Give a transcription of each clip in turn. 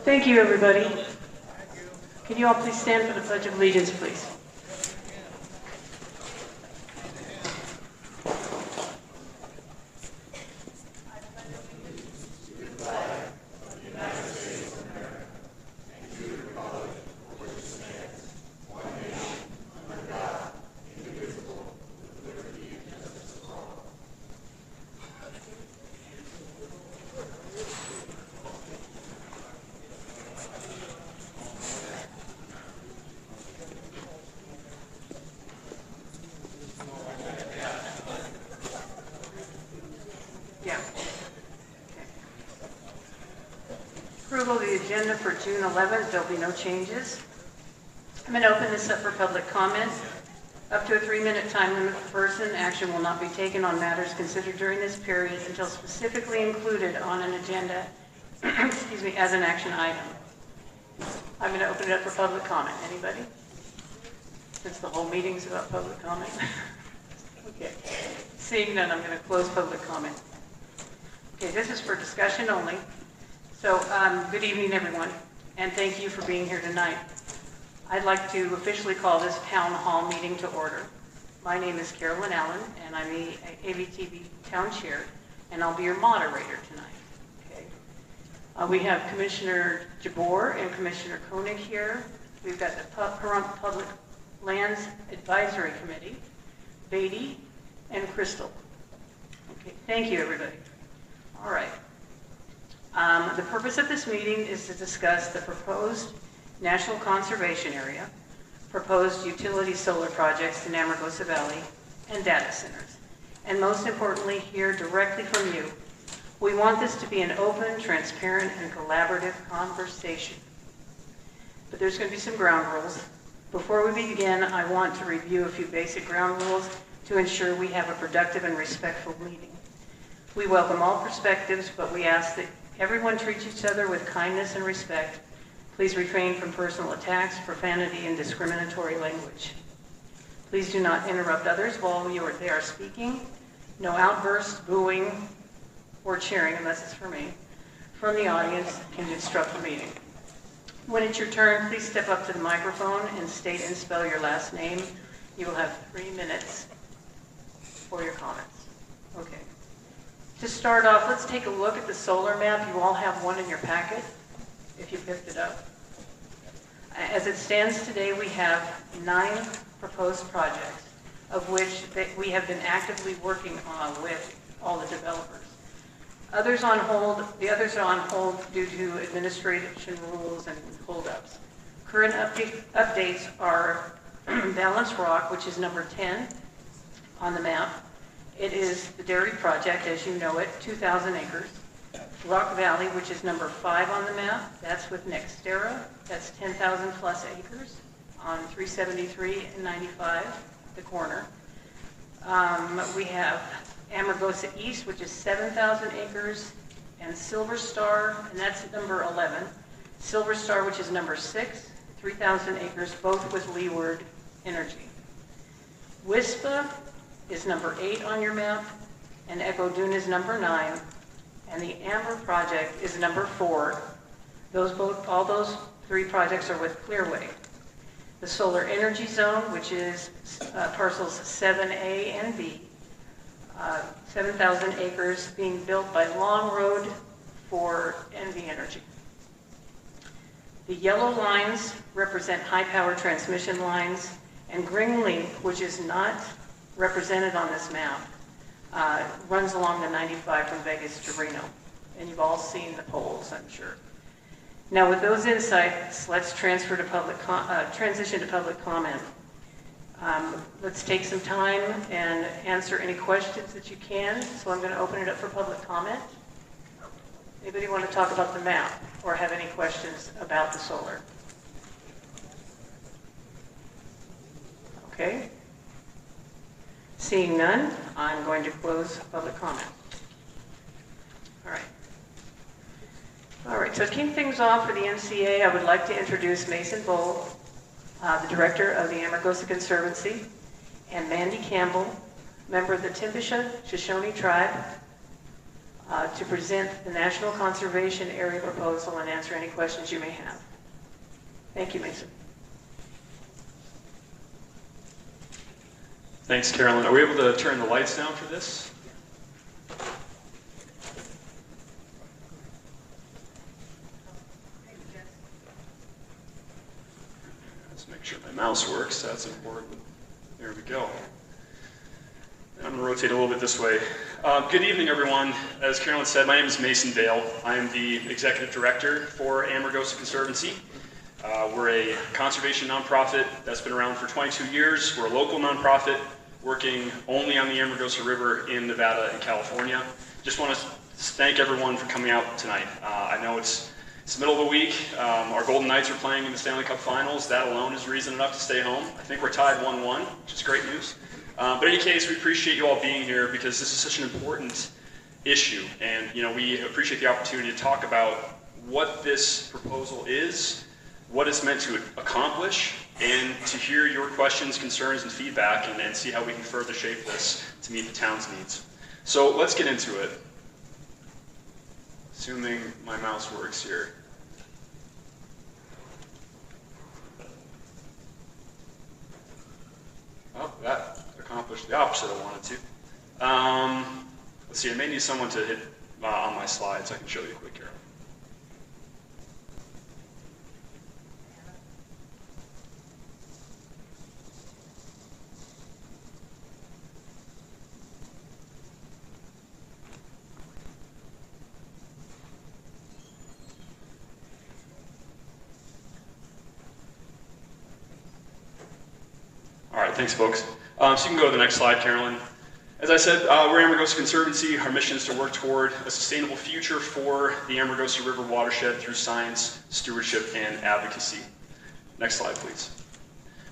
Thank you, everybody. Can you all please stand for the Pledge of Allegiance, please? Approval of the agenda for June 11th. There'll be no changes. I'm going to open this up for public comment. Up to a 3-minute time limit per person. Action will not be taken on matters considered during this period until specifically included on an agenda excuse me, as an action item. I'm going to open it up for public comment. Anybody? Since the whole meeting's about public comment. Okay. Seeing none, I'm going to close public comment. Okay, this is for discussion only. So, good evening, everyone, and thank you for being here tonight. I'd like to officially call this town hall meeting to order. My name is Carolyn Allen, and I'm the AVTV town chair, and I'll be your moderator tonight. Okay. We have Commissioner Jabor and Commissioner Koenig here. We've got the Pahrump Public Lands Advisory Committee, Beatty, and Crystal. Okay, thank you, everybody. All right. The purpose of this meeting is to discuss the proposed National Conservation Area, proposed utility solar projects in Amargosa Valley, and data centers. And most importantly, hear directly from you. We want this to be an open, transparent, and collaborative conversation. But there's going to be some ground rules. Before we begin, I want to review a few basic ground rules to ensure we have a productive and respectful meeting. We welcome all perspectives, but we ask that everyone treats each other with kindness and respect. Please refrain from personal attacks, profanity, and discriminatory language. Please do not interrupt others while they are speaking. No outbursts, booing, or cheering, unless it's for me, from the audience can disrupt the meeting. When it's your turn, please step up to the microphone and state and spell your last name. You will have 3 minutes for your comments. Okay. To start off, let's take a look at the solar map. You all have one in your packet, if you picked it up. As it stands today, we have 9 proposed projects, of which we have been actively working on with all the developers. The others are on hold due to administration rules and holdups. Current updates are Balanced Rock, which is number 10 on the map. It is the dairy project, as you know it, 2,000 acres. Rock Valley, which is number 5 on the map, that's with Nextera. That's 10,000 plus acres on 373 and 95, the corner. We have Amargosa East, which is 7,000 acres, and Silver Star, and that's number 11. Silver Star, which is number 6, 3,000 acres, both with Leeward Energy. Wispa is number 8 on your map, and Echo Dune is number 9, and the Amber project is number 4. All those 3 projects are with Clearway. The Solar Energy Zone, which is parcels 7A and B, 7,000 acres being built by Long Road for NV Energy. The yellow lines represent high-power transmission lines, and Green Link, which is not represented on this map, runs along the 95 from Vegas to Reno. And you've all seen the poles, I'm sure. Now, with those insights, let's transition to public comment. Let's take some time and answer any questions that you can. So I'm going to open it up for public comment. Anybody want to talk about the map or have any questions about the solar? Okay. Seeing none, I'm going to close public comment. All right, so to kick things off for the NCA, I would like to introduce Mason Bowl, the director of the Amargosa Conservancy, and Mandy Campbell, member of the Timbisha Shoshone tribe. to present the National Conservation Area proposal and answer any questions you may have. Thank you, Mason. Thanks, Carolyn. Are we able to turn the lights down for this? Let's make sure my mouse works. That's important. There we go. I'm going to rotate a little bit this way. Good evening, everyone. As Carolyn said, my name is Mason Dale. I am the Executive Director for Amargosa Conservancy. We're a conservation nonprofit that's been around for 22 years. We're a local nonprofit working only on the Amargosa River in Nevada and California. Just want to thank everyone for coming out tonight. I know it's the middle of the week. Our Golden Knights are playing in the Stanley Cup Finals. That alone is reason enough to stay home. I think we're tied 1-1, which is great news. But in any case, we appreciate you all being here because this is such an important issue. And we appreciate the opportunity to talk about what this proposal is, what it's meant to accomplish, and to hear your questions, concerns, and feedback, and see how we can further shape this to meet the town's needs. So let's get into it. Assuming my mouse works here. Oh, that accomplished the opposite I wanted to. Let's see, I may need someone to hit on my slides. I can show you quick here. All right, thanks, folks. So you can go to the next slide, Carolyn. As I said, we're Amargosa Conservancy. Our mission is to work toward a sustainable future for the Amargosa River watershed through science, stewardship, and advocacy. Next slide, please.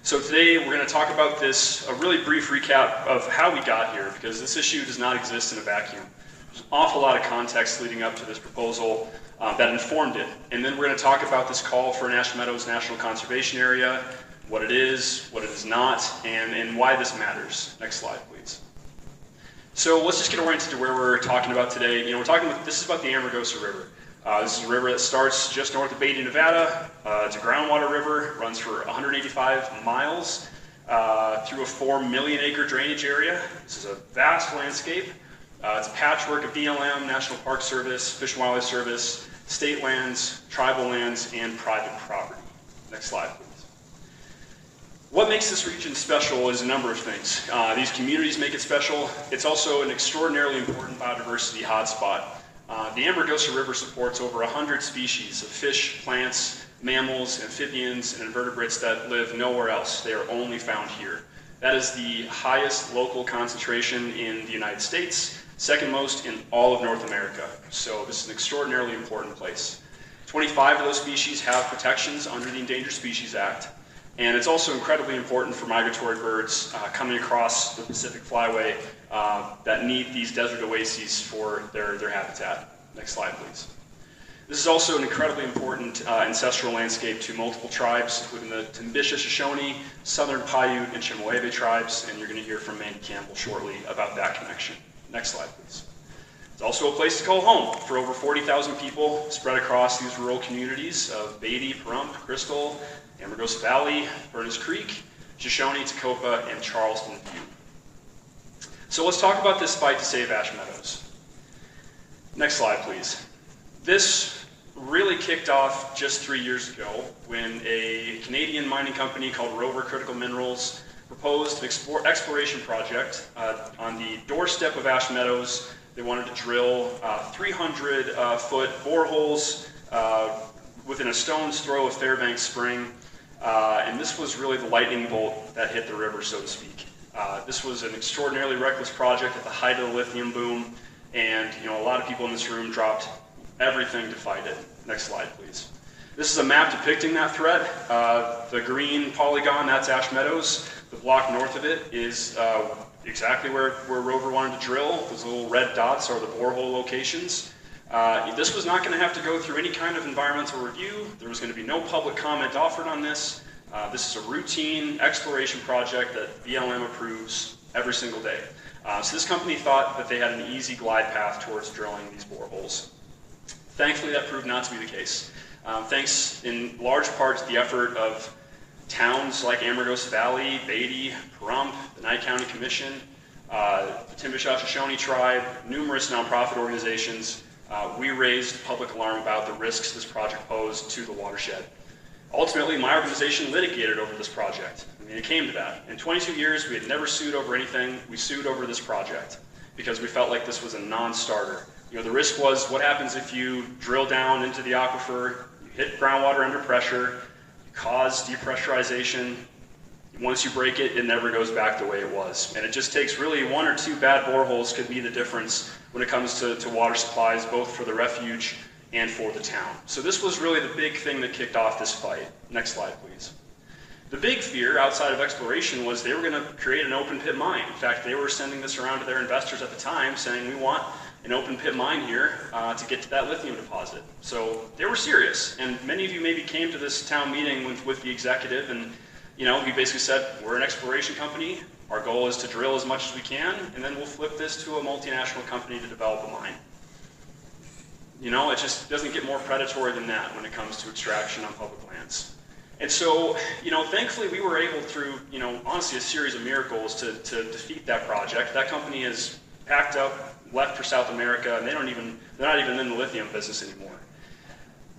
So today we're going to talk about this, a really brief recap of how we got here, because this issue does not exist in a vacuum. There's an awful lot of context leading up to this proposal that informed it. And then we're going to talk about this call for Ash Meadows National Conservation Area, what it is not, and why this matters. Next slide, please. So let's just get oriented to where we're talking about today. This is about the Amargosa River. This is a river that starts just north of Beatty, Nevada. It's a groundwater river, runs for 185 miles through a 4 million acre drainage area. This is a vast landscape. It's a patchwork of BLM, National Park Service, Fish and Wildlife Service, state lands, tribal lands, and private property. Next slide, please. What makes this region special is a number of things. These communities make it special. It's also an extraordinarily important biodiversity hotspot. The Amargosa River supports over 100 species of fish, plants, mammals, amphibians, and invertebrates that live nowhere else. They are only found here. That is the highest local concentration in the United States, second most in all of North America. So this is an extraordinarily important place. 25 of those species have protections under the Endangered Species Act. And it's also incredibly important for migratory birds coming across the Pacific Flyway that need these desert oases for their habitat. Next slide, please. This is also an incredibly important ancestral landscape to multiple tribes, including the Timbisha Shoshone, Southern Paiute, and Chemehuevi tribes, and you're going to hear from Mandy Campbell shortly about that connection. Next slide, please. It's also a place to call home for over 40,000 people spread across these rural communities of Beatty, Pahrump, Crystal, Amargosa Valley, Furnace Creek, Shoshone, Tacopa, and Charleston Butte. So let's talk about this fight to save Ash Meadows. Next slide, please. This really kicked off just 3 years ago when a Canadian mining company called Rover Critical Minerals proposed an exploration project on the doorstep of Ash Meadows. They wanted to drill 300-foot boreholes within a stone's throw of Fairbanks Spring. And this was really the lightning bolt that hit the river, so to speak. This was an extraordinarily reckless project at the height of the lithium boom, and a lot of people in this room dropped everything to fight it. Next slide, please. This is a map depicting that threat. The green polygon, that's Ash Meadows. The block north of it is exactly where Rover wanted to drill. Those little red dots are the borehole locations. This was not going to have to go through any kind of environmental review. There was going to be no public comment offered on this. This is a routine exploration project that BLM approves every single day. So this company thought that they had an easy glide path towards drilling these boreholes. Thankfully, that proved not to be the case. Thanks in large part to the effort of towns like Amargosa Valley, Beatty, Pahrump, the Nye County Commission, the Timbish-Hutchison tribe, numerous nonprofit organizations, we raised public alarm about the risks this project posed to the watershed. Ultimately, my organization litigated over this project. I mean, it came to that. In 22 years, we had never sued over anything. We sued over this project because we felt like this was a non-starter. You know, the risk was what happens if you drill down into the aquifer, you hit groundwater under pressure, you cause depressurization. Once you break it, it never goes back the way it was. And it just takes really 1 or 2 bad boreholes could be the difference when it comes to water supplies, both for the refuge and for the town. So this was really the big thing that kicked off this fight. Next slide, please. The big fear outside of exploration was they were going to create an open pit mine. In fact, they were sending this around to their investors at the time saying, we want an open pit mine here to get to that lithium deposit. So they were serious. And many of you maybe came to this town meeting with the executive, and you know, we basically said, we're an exploration company. Our goal is to drill as much as we can, and then we'll flip this to a multinational company to develop a mine. You know, it just doesn't get more predatory than that when it comes to extraction on public lands. And so, you know, thankfully we were able through, you know, honestly a series of miracles to defeat that project. That company has packed up, left for South America, and they're not even in the lithium business anymore.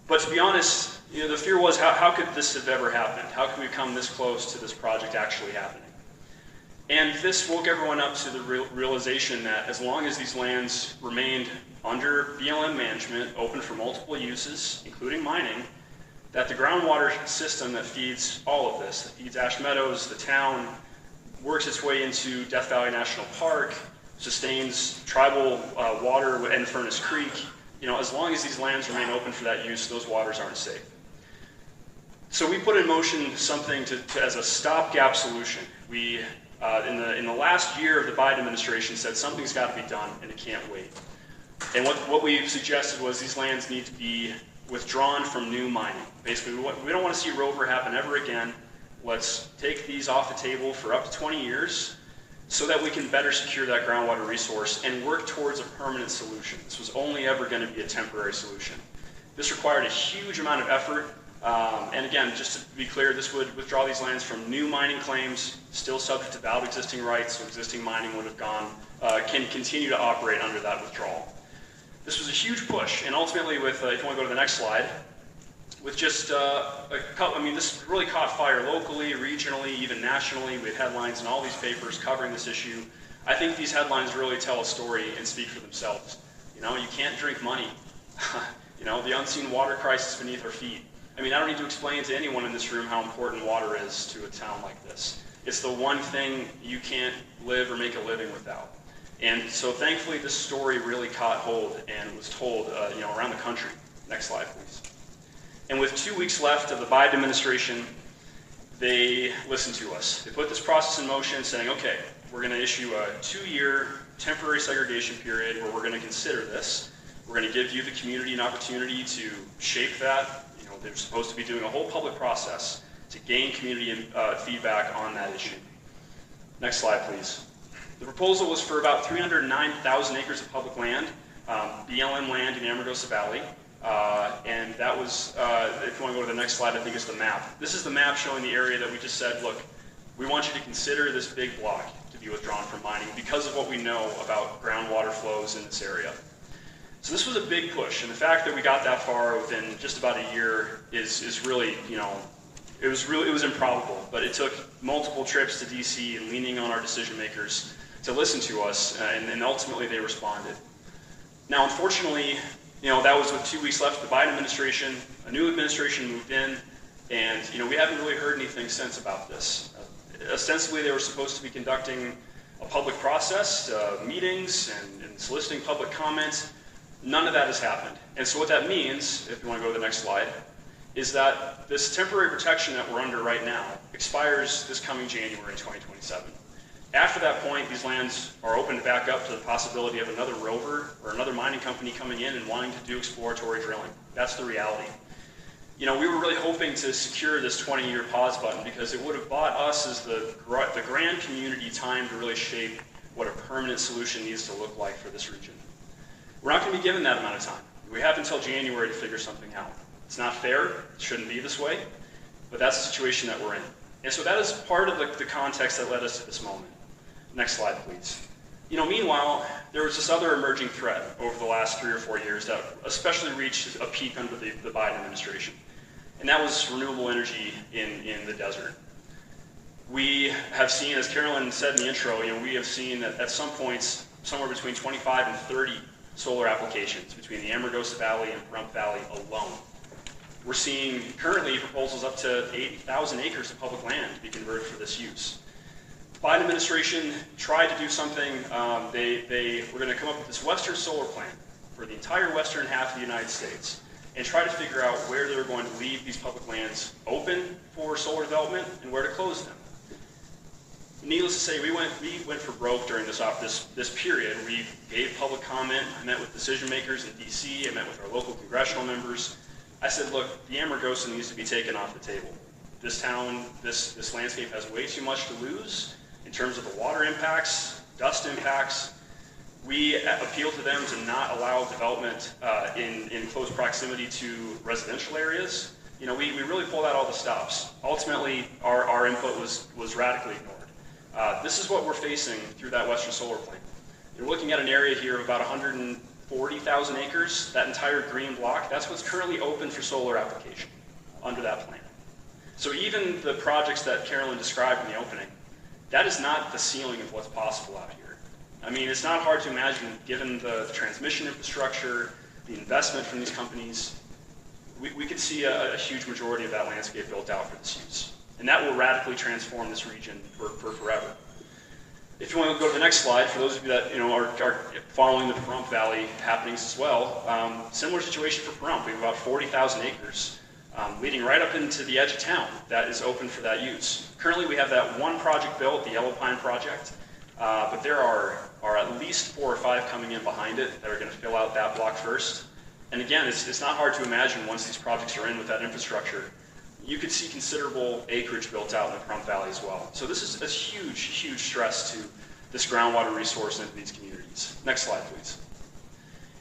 But to be honest, you know, the fear was how could this have ever happened? How could we come this close to this project actually happening? And this woke everyone up to the realization that as long as these lands remained under BLM management, open for multiple uses, including mining, that the groundwater system that feeds all of this, that feeds Ash Meadows, the town, works its way into Death Valley National Park, sustains tribal water and Furnace Creek, you know, as long as these lands remain open for that use, those waters aren't safe. So we put in motion something as a stopgap solution. We, in the last year of the Biden administration, said something's got to be done and it can't wait. And what we suggested was these lands need to be withdrawn from new mining. Basically, we don't want to see Rover happen ever again. Let's take these off the table for up to 20 years so that we can better secure that groundwater resource and work towards a permanent solution. This was only ever going to be a temporary solution. This required a huge amount of effort. And again, just to be clear, this would withdraw these lands from new mining claims, still subject to valid existing rights, so existing mining would have can continue to operate under that withdrawal. This was a huge push, and ultimately with, if you want to go to the next slide, with just this really caught fire locally, regionally, even nationally. We had headlines in all these papers covering this issue. I think these headlines really tell a story and speak for themselves. You know, you can't drink money. You know, the unseen water crisis beneath our feet. I mean, I don't need to explain to anyone in this room how important water is to a town like this. It's the one thing you can't live or make a living without. And so thankfully this story really caught hold and was told you know, around the country. Next slide, please. And with 2 weeks left of the Biden administration, they listened to us. They put this process in motion saying, okay, we're going to issue a 2-year temporary segregation period where we're going to consider this. We're going to give you, the community, an opportunity to shape that. You know, they're supposed to be doing a whole public process to gain community feedback on that issue. Next slide, please. The proposal was for about 309,000 acres of public land, BLM land in Amargosa Valley. And that was, if you want to go to the next slide, I think it's the map. This is the map showing the area that we just said, look, we want you to consider this big block to be withdrawn from mining because of what we know about groundwater flows in this area. So this was a big push, and the fact that we got that far within just about a year is really, you know, it was improbable, but it took multiple trips to DC and leaning on our decision makers to listen to us, and ultimately they responded. Now, unfortunately, you know, that was with 2 weeks left of the Biden administration. A new administration moved in, and you know, we haven't really heard anything since about this. Ostensibly, they were supposed to be conducting a public process, meetings, and soliciting public comments. None of that has happened. And so what that means, if you want to go to the next slide, is that this temporary protection that we're under right now expires this coming January 2027. After that point, these lands are opened back up to the possibility of another rover or another mining company coming in and wanting to do exploratory drilling. That's the reality. we were really hoping to secure this 20-year pause button because it would have bought us as the grand community time to really shape what a permanent solution needs to look like for this region. We're not going to be given that amount of time. We have until January to figure something out. It's not fair, it shouldn't be this way, but that's the situation that we're in. And so that is part of the context that led us to this moment. Next slide, please. Meanwhile, there was this other emerging threat over the last 3 or 4 years that especially reached a peak under the Biden administration, and that was renewable energy in the desert. We have seen, as Carolyn said in the intro, we have seen that at some points, somewhere between 25 and 30 solar applications between the Amargosa Valley and Pahrump Valley alone. We're seeing currently proposals up to 80,000 acres of public land to be converted for this use. The Biden administration tried to do something. They were going to come up with this Western solar plan for the entire western half of the United States and try to figure out where they were going to leave these public lands open for solar development and where to close them. Needless to say, we went for broke during this period. We gave public comment. I met with decision makers in DC. I met with our local congressional members. I said, look, the Amargosa needs to be taken off the table. This town, this landscape has way too much to lose in terms of the water impacts, dust impacts. We appealed to them to not allow development in close proximity to residential areas. We really pulled out all the stops. Ultimately, our input was radically ignored. This is what we're facing through that Western Solar Plan. You're looking at an area here of about 140,000 acres. That entire green block, that's what's currently open for solar application under that plan. So even the projects that Carolyn described in the opening, that is not the ceiling of what's possible out here. I mean, it's not hard to imagine, given the transmission infrastructure, the investment from these companies, we could see a huge majority of that landscape built out for this use. And that will radically transform this region for forever. If you want to go to the next slide, for those of you that are following the Pahrump Valley happenings as well, similar situation for Pahrump. We have about 40,000 acres leading right up into the edge of town that is open for that use. Currently, we have that one project built, the Yellow Pine project, but there are at least 4 or 5 coming in behind it that are going to fill out that block first. And again, it's not hard to imagine once these projects are in with that infrastructure, you could see considerable acreage built out in the Pahrump Valley as well. So this is a huge, huge stress to this groundwater resource into these communities. Next slide, please.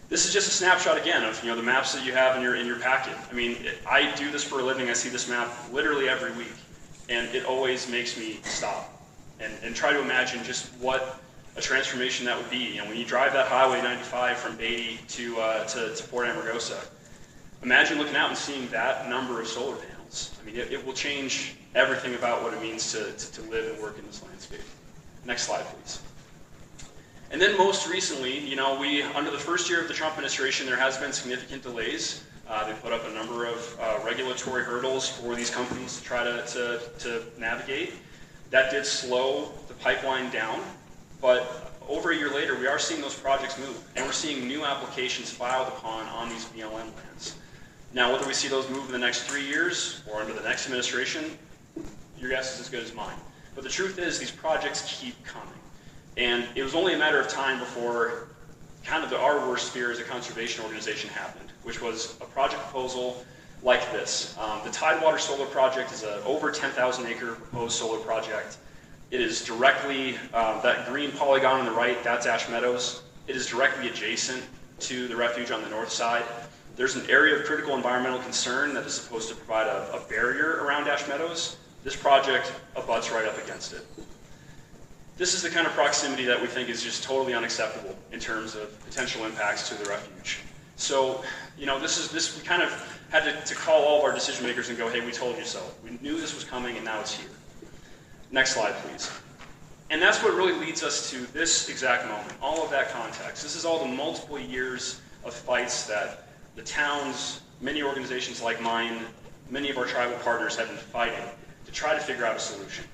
This is just a snapshot again of the maps that you have in your packet. I mean, I do this for a living. I see this map literally every week, and it always makes me stop and try to imagine just what a transformation that would be. When you drive that Highway 95 from Beatty to Port Amargosa, imagine looking out and seeing that number of solar panels. I mean, it will change everything about what it means to live and work in this landscape. Next slide, please. And then most recently, under the first year of the Trump administration, there has been significant delays. They put up a number of regulatory hurdles for these companies to try to navigate. That did slow the pipeline down, but over a year later, we are seeing those projects move, and we're seeing new applications filed upon on these BLM lands. Now, whether we see those move in the next 3 years or under the next administration, your guess is as good as mine. But the truth is, these projects keep coming. And it was only a matter of time before kind of our worst fear as a conservation organization happened, which was a project proposal like this. The Tidewater Solar Project is an over 10,000 acre proposed solar project. It is directly, that green polygon on the right, that's Ash Meadows. It is directly adjacent to the refuge on the north side. There's an area of critical environmental concern that is supposed to provide a barrier around Ash Meadows. This project abuts right up against it. This is the kind of proximity that we think is just totally unacceptable in terms of potential impacts to the refuge. So, we kind of had to call all of our decision makers and go, hey, we told you so. We knew this was coming and now it's here. Next slide, please. And that's what really leads us to this exact moment, all of that context. This is all the multiple years of fights that the towns, many organizations like mine, many of our tribal partners have been fighting to try to figure out a solution.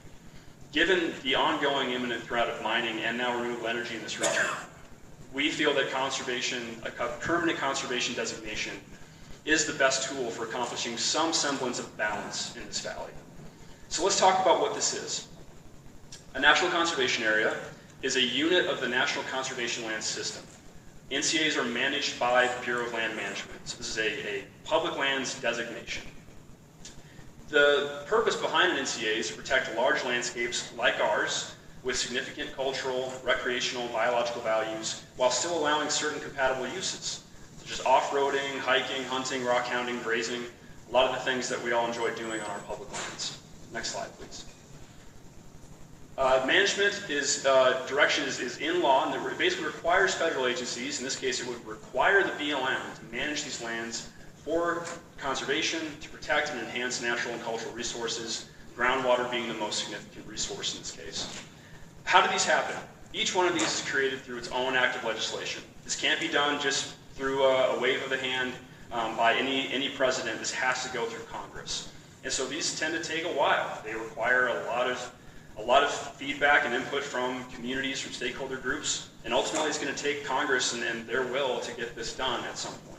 Given the ongoing imminent threat of mining and now renewable energy in this region, we feel that conservation, a permanent conservation designation, is the best tool for accomplishing some semblance of balance in this valley. So let's talk about what this is. A National Conservation Area is a unit of the National Conservation Land System. NCAs are managed by the Bureau of Land Management. So this is a public lands designation. The purpose behind an NCA is to protect large landscapes like ours with significant cultural, recreational, biological values while still allowing certain compatible uses, such as off-roading, hiking, hunting, rock hounding, grazing, a lot of the things that we all enjoy doing on our public lands. Next slide, please. Management direction is in law, and it basically requires federal agencies, in this case it would require the BLM to manage these lands for conservation, to protect and enhance natural and cultural resources, groundwater being the most significant resource in this case. How do these happen? Each one of these is created through its own act of legislation. This can't be done just through a wave of the hand by any president. This has to go through Congress. And so these tend to take a while. They require a lot of feedback and input from communities, from stakeholder groups, and ultimately it's going to take Congress and their will to get this done at some point.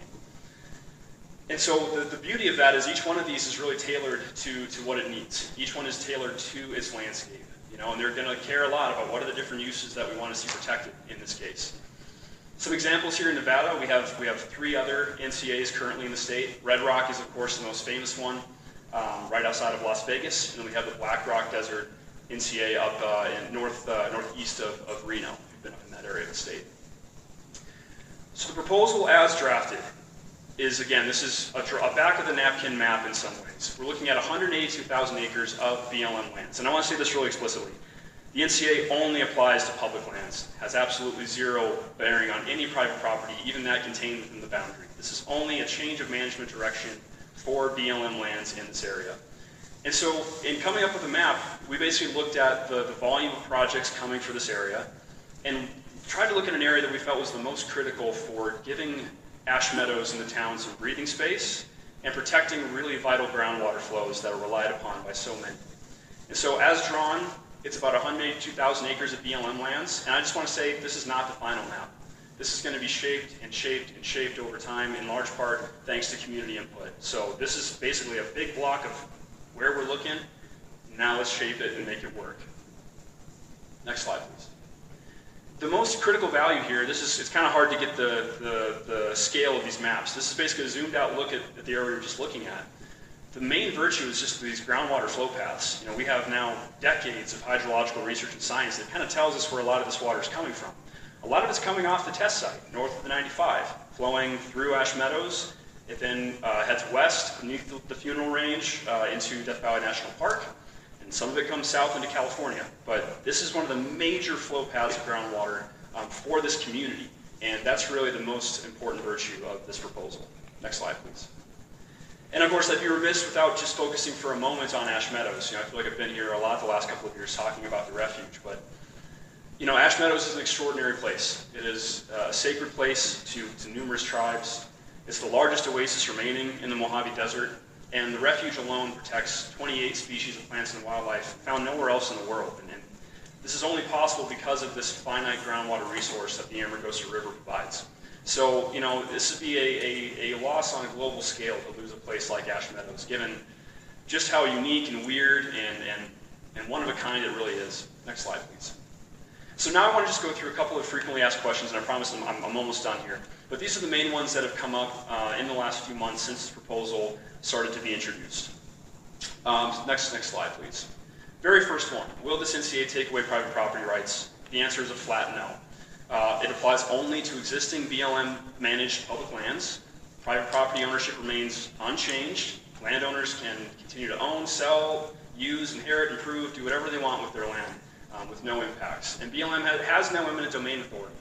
And so the beauty of that is each one of these is really tailored to what it needs. Each one is tailored to its landscape, and they're going to care a lot about what are the different uses that we want to see protected in this case. Some examples here in Nevada, we have 3 other NCAs currently in the state. Red Rock is, of course, the most famous one, right outside of Las Vegas. And then we have the Black Rock Desert NCA up in northeast of Reno. We've been up in that area of the state. So the proposal as drafted is, again, this is a back of the napkin map in some ways. We're looking at 182,000 acres of BLM lands. And I want to say this really explicitly. The NCA only applies to public lands, has absolutely zero bearing on any private property, even that contained within the boundary. This is only a change of management direction for BLM lands in this area. And so in coming up with a map, we basically looked at the volume of projects coming for this area and tried to look at an area that we felt was the most critical for giving ash meadows in the town some breathing space and protecting really vital groundwater flows that are relied upon by so many. And so as drawn, it's about 182,000 acres of BLM lands, and I just want to say this is not the final map. This is going to be shaped and shaped and shaped over time, in large part thanks to community input. So this is basically a big block of where we're looking. Now let's shape it and make it work. Next slide, please. The most critical value here, it's kind of hard to get the scale of these maps. This is basically a zoomed out look at the area we're just looking at. The main virtue is just these groundwater flow paths. We have now decades of hydrological research and science that kind of tells us where a lot of this water is coming from. A lot of it's coming off the test site, north of the 95, flowing through Ash Meadows. It then heads west beneath the Funeral Range into Death Valley National Park, and some of it comes south into California. But this is one of the major flow paths of groundwater for this community, and that's really the most important virtue of this proposal. Next slide, please. And of course, I'd be remiss without just focusing for a moment on Ash Meadows. I feel like I've been here a lot the last couple of years talking about the refuge, but Ash Meadows is an extraordinary place. It is a sacred place to numerous tribes. It's the largest oasis remaining in the Mojave Desert, and the refuge alone protects 28 species of plants and wildlife found nowhere else in the world. And this is only possible because of this finite groundwater resource that the Amargosa River provides. So, this would be a loss on a global scale to lose a place like Ash Meadows, given just how unique and weird and one of a kind it really is. Next slide, please. So now I want to just go through a couple of frequently asked questions, and I promise I'm almost done here. But these are the main ones that have come up in the last few months since this proposal started to be introduced. Next slide, please. Very first one, will this NCA take away private property rights? The answer is a flat no. It applies only to existing BLM-managed public lands. Private property ownership remains unchanged. Landowners can continue to own, sell, use, inherit, improve, do whatever they want with their land with no impacts. And BLM has no eminent domain authority.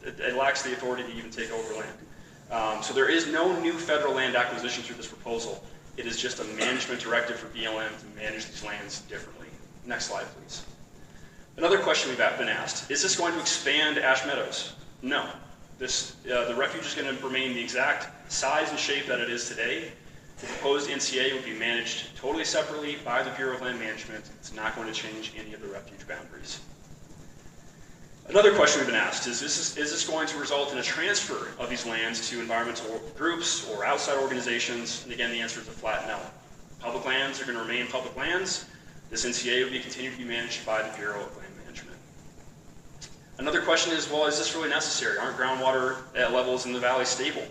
It lacks the authority to even take over land. So there is no new federal land acquisition through this proposal. It is just a management directive for BLM to manage these lands differently. Next slide, please. Another question we've been asked, is this going to expand Ash Meadows? No. The refuge is going to remain the exact size and shape that it is today. The proposed NCA will be managed totally separately by the Bureau of Land Management. It's not going to change any of the refuge boundaries. Another question we've been asked is this going to result in a transfer of these lands to environmental groups or outside organizations? And again, the answer is a flat no. Public lands are going to remain public lands. This NCA will continue to be managed by the Bureau of Land Management. Another question is, well, is this really necessary? Aren't groundwater levels in the valley stable?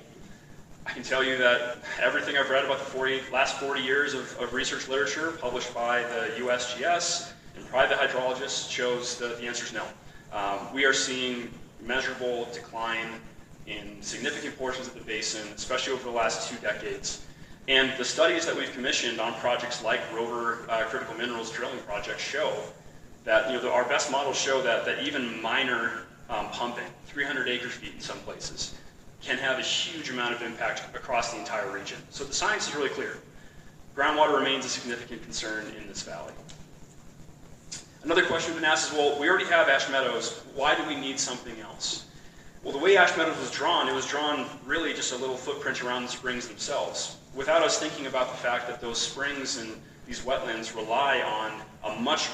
I can tell you that everything I've read about the last 40 years of research literature published by the USGS and private hydrologists shows that the answer is no. We are seeing measurable decline in significant portions of the basin, especially over the last 2 decades. And the studies that we've commissioned on projects like Rover Critical Minerals drilling projects show that, our best models show that even minor pumping, 300 acre-feet in some places, can have a huge amount of impact across the entire region. So the science is really clear. Groundwater remains a significant concern in this valley. Another question we've been asked is, well, we already have Ash Meadows, why do we need something else? Well, the way Ash Meadows was drawn, it was drawn really just a little footprint around the springs themselves, without us thinking about the fact that those springs and these wetlands rely on a much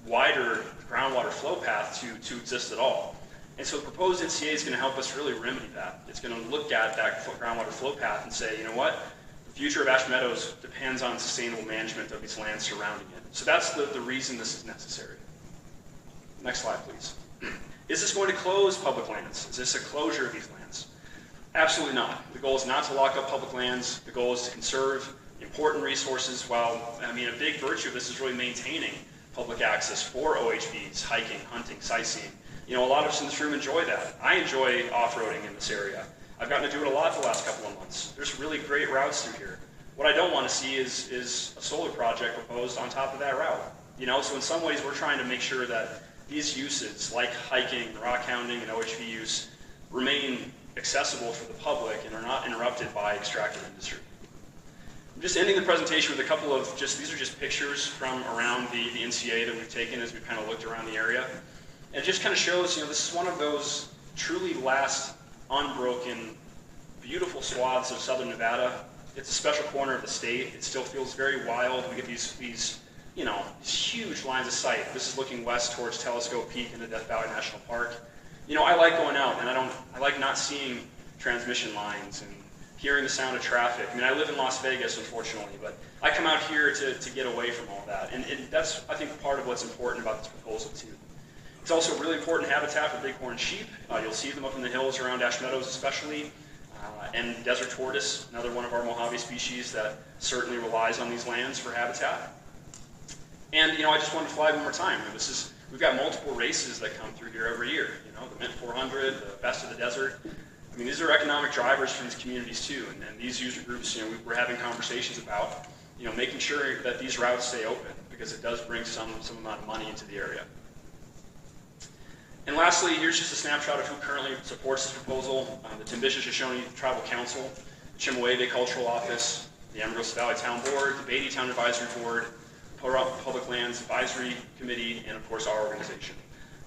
wider groundwater flow path to exist at all. And so the proposed NCA is going to help us really remedy that. It's going to look at that groundwater flow path and say, you know what, the future of Ash Meadows depends on sustainable management of these lands surrounding it. So that's the reason this is necessary. Next slide, please. Is this going to close public lands? Is this a closure of these lands? Absolutely not. The goal is not to lock up public lands. The goal is to conserve important resources while, a big virtue of this is really maintaining public access for OHVs, hiking, hunting, sightseeing. A lot of us in this room enjoy that. I enjoy off-roading in this area. I've gotten to do it a lot the last couple of months. There's really great routes through here. What I don't want to see is a solar project proposed on top of that route. So in some ways we're trying to make sure that these uses, like hiking, rock hounding, and OHV use, remain accessible for the public and are not interrupted by extractive industry. I'm just ending the presentation with a couple of these are just pictures from around the NCA that we've taken as we've kind of looked around the area. And it just kind of shows, this is one of those truly last unbroken, beautiful swaths of southern Nevada. It's a special corner of the state. It still feels very wild. We get these huge lines of sight. This is looking west towards Telescope Peak in the Death Valley National Park. I like going out, and I like not seeing transmission lines and hearing the sound of traffic. I live in Las Vegas, unfortunately, but I come out here to get away from all that. And that's, I think, part of what's important about this proposal, too. It's also really important habitat for bighorn sheep. You'll see them up in the hills around Ash Meadows especially. And desert tortoise, another one of our Mojave species that certainly relies on these lands for habitat. And I just wanted to flag one more time. We've got multiple races that come through here every year. The Mint 400, the Best of the Desert. These are economic drivers for these communities too. And these user groups, we're having conversations about, making sure that these routes stay open because it does bring some amount of money into the area. And lastly, here's just a snapshot of who currently supports this proposal. The Timbisha-Shoshone Tribal Council, the Chemehueve Cultural Office, the Amargosa Valley Town Board, the Beatty Town Advisory Board, Public Lands Advisory Committee, and of course our organization.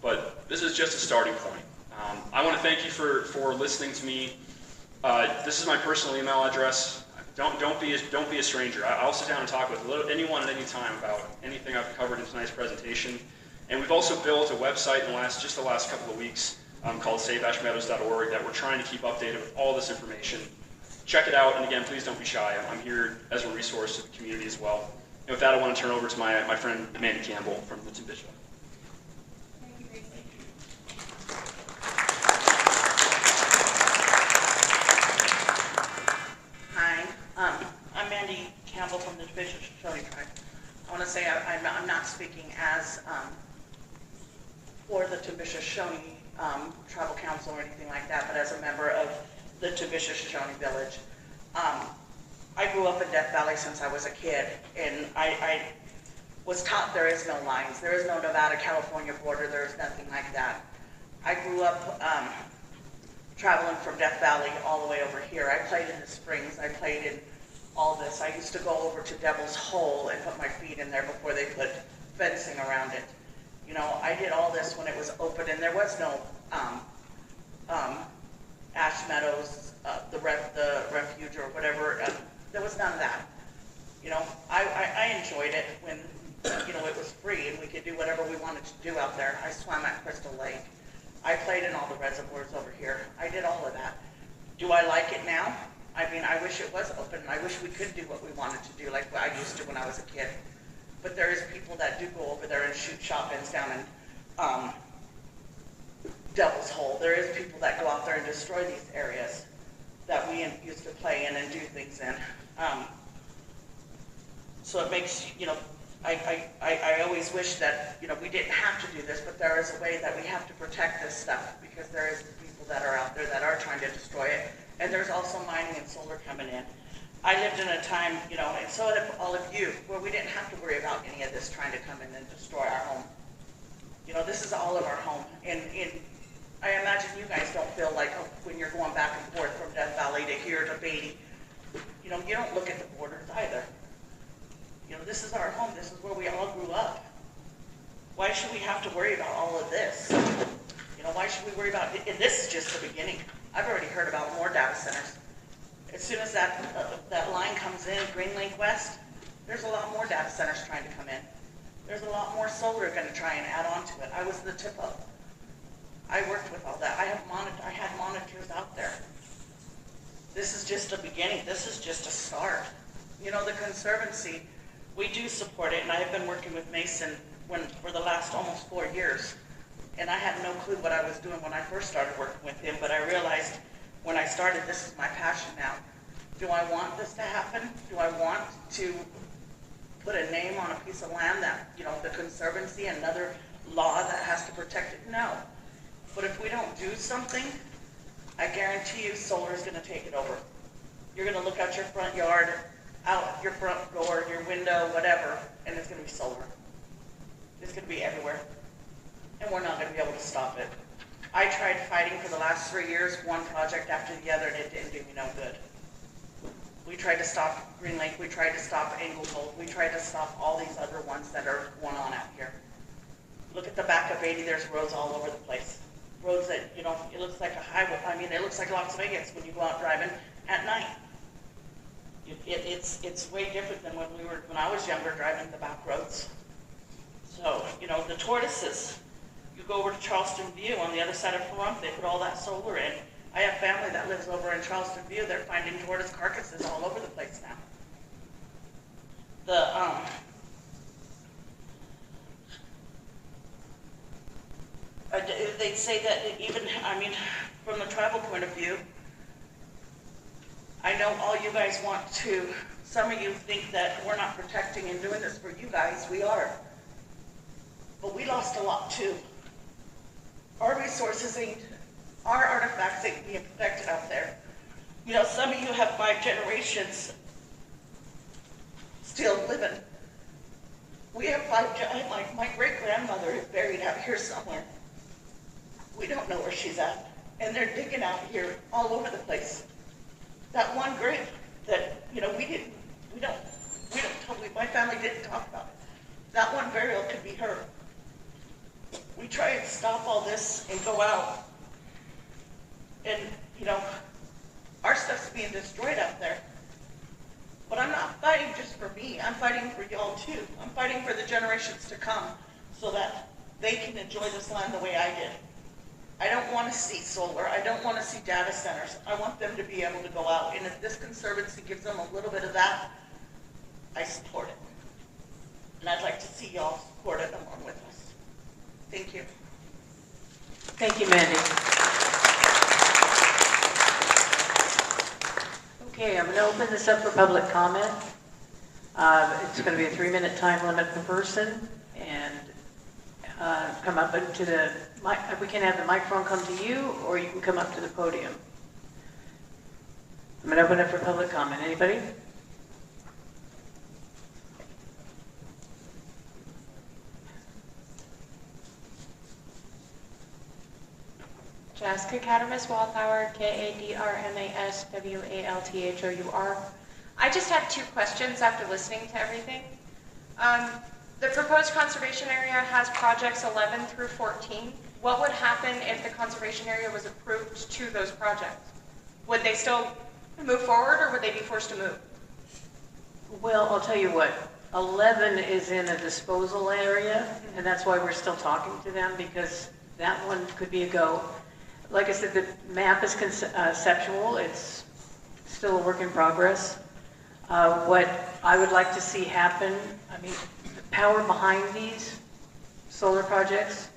But this is just a starting point. I want to thank you for listening to me. This is my personal email address. Don't be a stranger. I'll sit down and talk with anyone at any time about anything I've covered in tonight's presentation. And we've also built a website in the last couple of weeks called saveashmeadows.org that we're trying to keep updated with all this information. Check it out, and again, please don't be shy. I'm here as a resource to the community as well. And with that, I want to turn over to my friend Amanda Campbell from the Timbisha. Hi, I'm Mandy Campbell from the Timbisha-Shoshone Tribe. I want to say I'm not speaking as for the Timbisha-Shoshone Tribal Council or anything like that, but as a member of the Timbisha-Shoshone Village. I grew up in Death Valley since I was a kid, and I was taught there is no lines. There is no Nevada-California border. There is nothing like that. I grew up traveling from Death Valley all the way over here. I played in the springs. I played in all this. I used to go over to Devil's Hole and put my feet in there before they put fencing around it. I did all this when it was open, and there was no Ash Meadows, the refuge or whatever. There was none of that. I enjoyed it when, it was free and we could do whatever we wanted to do out there. I swam at Crystal Lake. I played in all the reservoirs over here. I did all of that. Do I like it now? I wish it was open. I wish we could do what we wanted to do like I used to when I was a kid. But there is people that do go over there and shoot shotguns down in Devil's Hole. There is people that go out there and destroy these areas. that we used to play in and do things in. So it makes, I always wish that, we didn't have to do this, but there is a way that we have to protect this stuff, because there is people that are out there that are trying to destroy it, and there's also mining and solar coming in. I lived in a time, and so did all of you, where we didn't have to worry about any of this trying to come in and destroy our home. This is all of our home, and I imagine you guys don't feel like when you're going back and forth from Death Valley to here to Beatty, you don't look at the borders either. This is our home. This is where we all grew up. Why should we have to worry about all of this? Why should we worry about, and this is just the beginning. I've already heard about more data centers. As soon as that line comes in, Green Link West, there's a lot more data centers trying to come in. There's a lot more solar going to try and add on to it. I was the tip of. I worked with all that. I had monitors out there. This is just a beginning. This is just a start. The Conservancy, we do support it, and I have been working with Mason for the last almost 4 years. And I had no clue what I was doing when I first started working with him, but I realized when I started, this is my passion now. Do I want this to happen? Do I want to put a name on a piece of land that, the Conservancy, another law that has to protect it? No. But if we don't do something, I guarantee you solar is going to take it over. You're going to look out your front yard, out your front door, your window, whatever, and it's going to be solar. It's going to be everywhere. And we're not going to be able to stop it. I tried fighting for the last 3 years, one project after the other, and it didn't do me no good. We tried to stop Green Lake, we tried to stop Englehold, we tried to stop all these other ones that are going on out here. Look at the back of 80, there's roads all over the place. Roads that, it looks like a highway. I mean, it looks like Las Vegas when you go out driving at night. It's way different than when I was younger driving the back roads. So, the tortoises. You go over to Charleston View on the other side of Pahrump, they put all that solar in. I have family that lives over in Charleston View. They're finding tortoise carcasses all over the place now. They'd say that even, from the tribal point of view, I know all you guys want to, some of you think that we're not protecting and doing this for you guys. We are. But we lost a lot too. Our resources our artifacts ain't being protected out there. Some of you have 5 generations still living. We have 5, my great-grandmother is buried out here somewhere. We don't know where she's at. And they're digging out here all over the place. That one grave that, my family didn't talk about it. That one burial could be her. We try and stop all this and go out. And, our stuff's being destroyed out there. But I'm not fighting just for me. I'm fighting for y'all too. I'm fighting for the generations to come so that they can enjoy this land the way I did. I don't want to see solar. I don't want to see data centers. I want them to be able to go out. And if this Conservancy gives them a little bit of that, I support it. And I'd like to see y'all support it along with us. Thank you. Thank you, Mandy. Okay, I'm going to open this up for public comment. It's going to be a 3-minute time limit per person, and come up into the mic. We can have the microphone come to you, or you can come up to the podium. I'm going to open it for public comment. Anybody? Jessica Kadramas Wallflower, Kadrmaswalthhour. I just have 2 questions after listening to everything. The proposed conservation area has projects 11 through 14. What would happen if the conservation area was approved to those projects? Would they still move forward, or would they be forced to move? Well, I'll tell you what. 11 is in a disposal area, and that's why we're still talking to them, because that one could be a go. Like I said, the map is conceptual. It's still a work in progress. What I would like to see happen, the power behind these solar projects,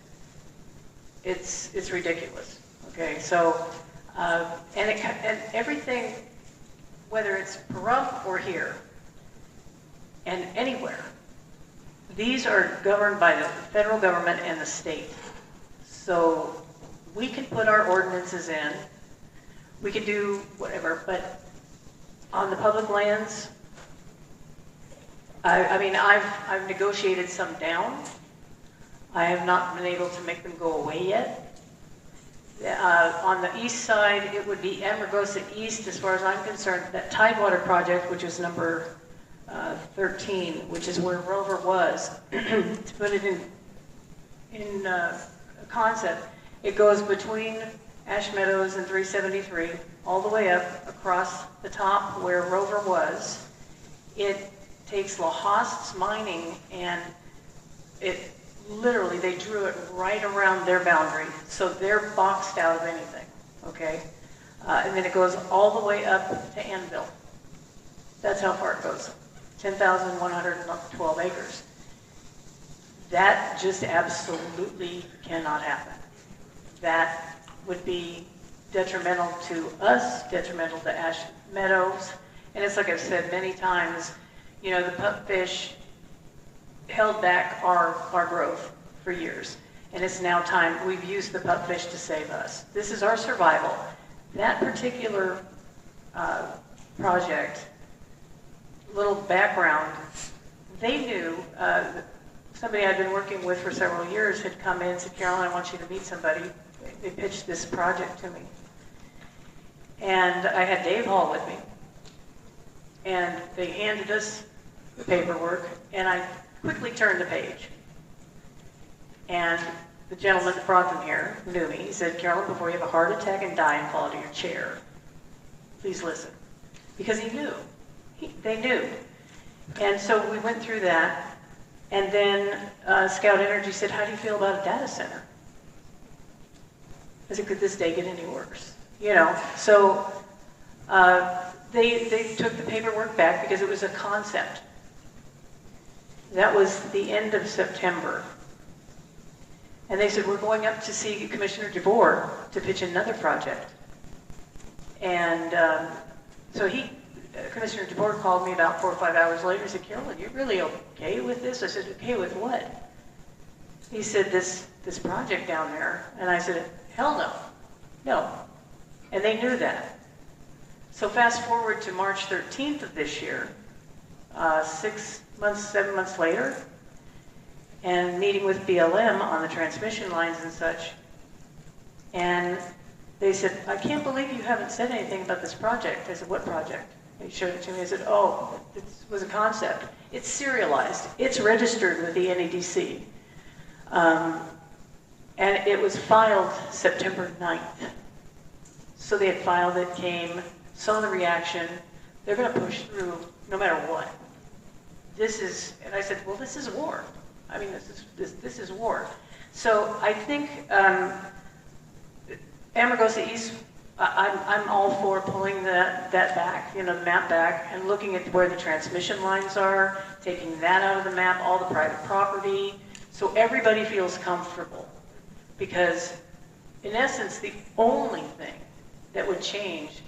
it's ridiculous. Okay, so And everything, whether it's Pahrump or here, and anywhere, these are governed by the federal government and the state. So we can put our ordinances in, we can do whatever, but on the public lands, I mean, I've negotiated some down. I have not been able to make them go away yet. On the east side, it would be Amargosa East, as far as I'm concerned. That Tidewater project, which is number 13, which is where Rover was, to put it in a concept, it goes between Ash Meadows and 373, all the way up across the top where Rover was. It takes LaHost's mining, and it literally, they drew it right around their boundary, so they're boxed out of anything, okay? And then it goes all the way up to Anvil. That's how far it goes, 10,112 acres. That just absolutely cannot happen. That would be detrimental to us, detrimental to Ash Meadows, and it's like I've said many times, you know, the pupfish held back our growth for years. And it's now time, we've used the pupfish to save us. This is our survival. That particular project, little background, they knew, somebody I'd been working with for several years had come in and said, Carolyn, I want you to meet somebody. They pitched this project to me. And I had Dave Hall with me. And they handed us the paperwork, and I quickly turned the page. And the gentleman that brought them here knew me. He said, Carolyn, before you have a heart attack and die and fall out of your chair, please listen. Because he knew. They knew. And so we went through that. And then Scout Energy said, how do you feel about a data center? I said, could this day get any worse? You know, so they took the paperwork back because it was a concept. That was the end of September. And they said, we're going up to see Commissioner DeBoer to pitch another project. And so Commissioner DeBoer called me about 4 or 5 hours later and said, Carolyn, you really okay with this? I said, okay with what? He said, this project down there. And I said, hell no. No. And they knew that. So fast forward to March 13th of this year, 7 months later, and meeting with BLM on the transmission lines and such. And they said, I can't believe you haven't said anything about this project. I said, what project? They showed it to me. I said, oh, this was a concept. It's serialized. It's registered with the NEDC. And it was filed September 9th. So they had filed it, came, saw the reaction. They're going to push through no matter what. And I said, well, this is war. I mean, this is war. So I think Amargosa East, I'm all for pulling that back, you know, the map back, and looking at where the transmission lines are, taking that out of the map, all the private property, so everybody feels comfortable. Because in essence, the only thing that would change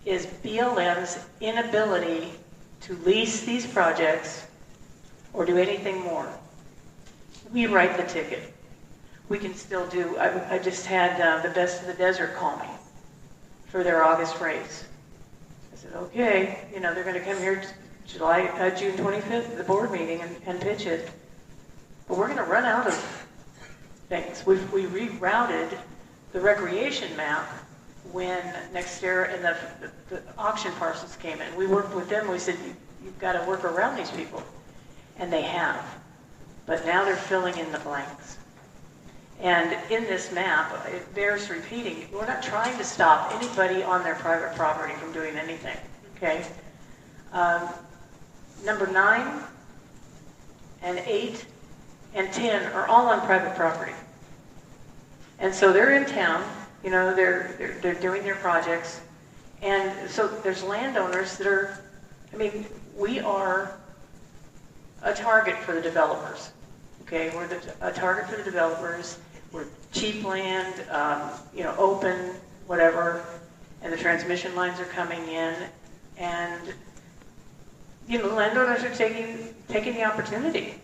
is BLM's inability to lease these projects or do anything more. We write the ticket. We can still do, I just had the Best of the Desert call me for their August race. I said, okay, you know, they're going to come here June 25th, the board meeting, and pitch it. But we're going to run out of things. We rerouted the recreation map when NextEra and the auction parcels came in. We worked with them. We said, you've got to work around these people. And they have. But now they're filling in the blanks. And in this map, it bears repeating, we're not trying to stop anybody on their private property from doing anything, okay? Number 9 and 8 and 10 are all on private property. And so they're in town, you know, they're doing their projects. And so there's landowners that are, I mean, we are a target for the developers. Okay, we're a target for the developers. We're cheap land, you know, open, whatever. and the transmission lines are coming in, and, you know, landowners are taking the opportunity.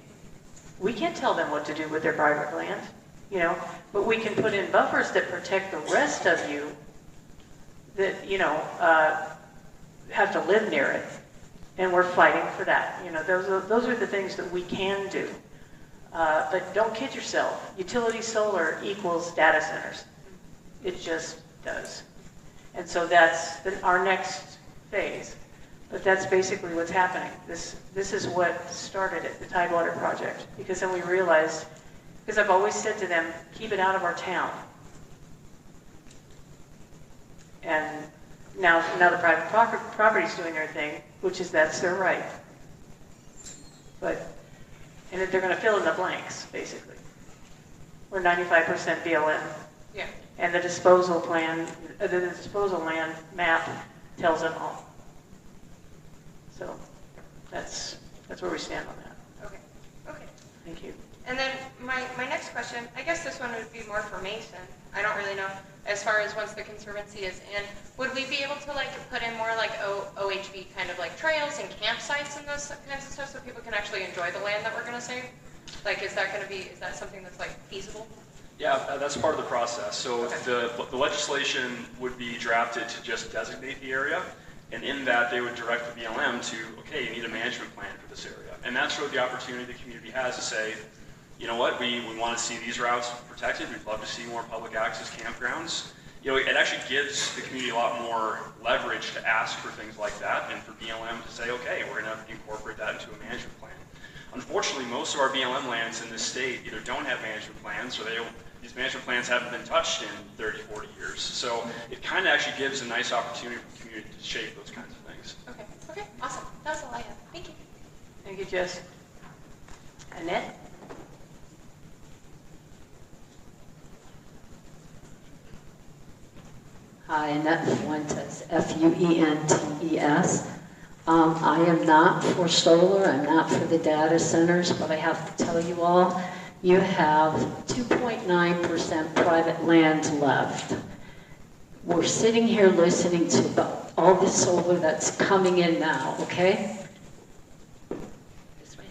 We can't tell them what to do with their private land, you know, but we can put in buffers that protect the rest of you that, you know, have to live near it. And we're fighting for that. You know, those are the things that we can do. But don't kid yourself. Utility solar equals data centers. It just does. And so that's our next phase. But that's basically what's happening. This is what started it, the Tidewater project. Because then we realized, because I've always said to them, keep it out of our town. And now the private property's doing their thing, which is that's their right. And they're going to fill in the blanks, basically. We're 95% BLM. Yeah. And the disposal plan, the disposal land map tells them all. So that's where we stand on that. Okay. Okay. Thank you. And then my next question, I guess this one would be more for Mason. I don't really know, as far as once the Conservancy is in, would we be able to like put in more like OHV kind of like trails and campsites and those kinds of stuff so people can actually enjoy the land that we're going to save? Like, is that something that's like feasible? Yeah, that's part of the process. So Okay. the legislation would be drafted to just designate the area, and in that they would direct the BLM to, okay, you need a management plan for this area. And that's really the opportunity the community has to say, you know what, we want to see these routes protected. We'd love to see more public access campgrounds. You know, it actually gives the community a lot more leverage to ask for things like that, and for BLM to say, okay, we're going to incorporate that into a management plan. Unfortunately, most of our BLM lands in this state either don't have management plans, or these management plans haven't been touched in 30, 40 years. So it kind of actually gives a nice opportunity for the community to shape those kinds of things. Okay. Okay. Awesome. That's all I have. Thank you. Thank you, Jess. Annette? Hi, Annette Fuentes, Fuentes. I am not for solar, I'm not for the data centers, but I have to tell you all, you have 2.9% private land left. We're sitting here listening to all the solar that's coming in now, okay? This way.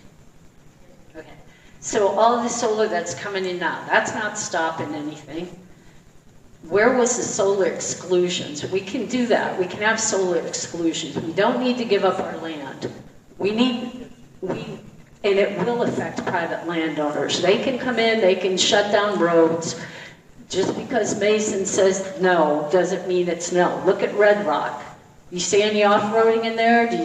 Okay. So all the solar that's coming in now, that's not stopping anything. Where was the solar exclusions? We can do that. We can have solar exclusions. We don't need to give up our land. And it will affect private landowners. They can come in, they can shut down roads. Just because Mason says no, doesn't mean it's no. Look at Red Rock. You see any off-roading in there? Do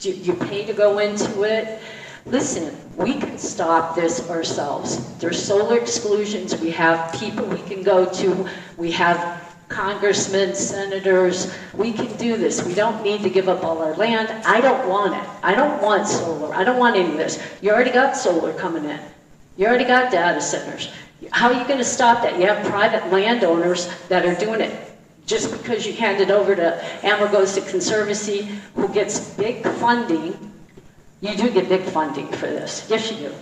you pay to go into it? Listen, we can stop this ourselves. There's solar exclusions. We have people we can go to. We have congressmen, senators. We can do this. We don't need to give up all our land. I don't want it. I don't want solar. I don't want any of this. You already got solar coming in. You already got data centers. How are you going to stop that? You have private landowners that are doing it. Just because you hand it over to Amargosa Conservancy, who gets big funding. You do get big funding for this. Yes, you do.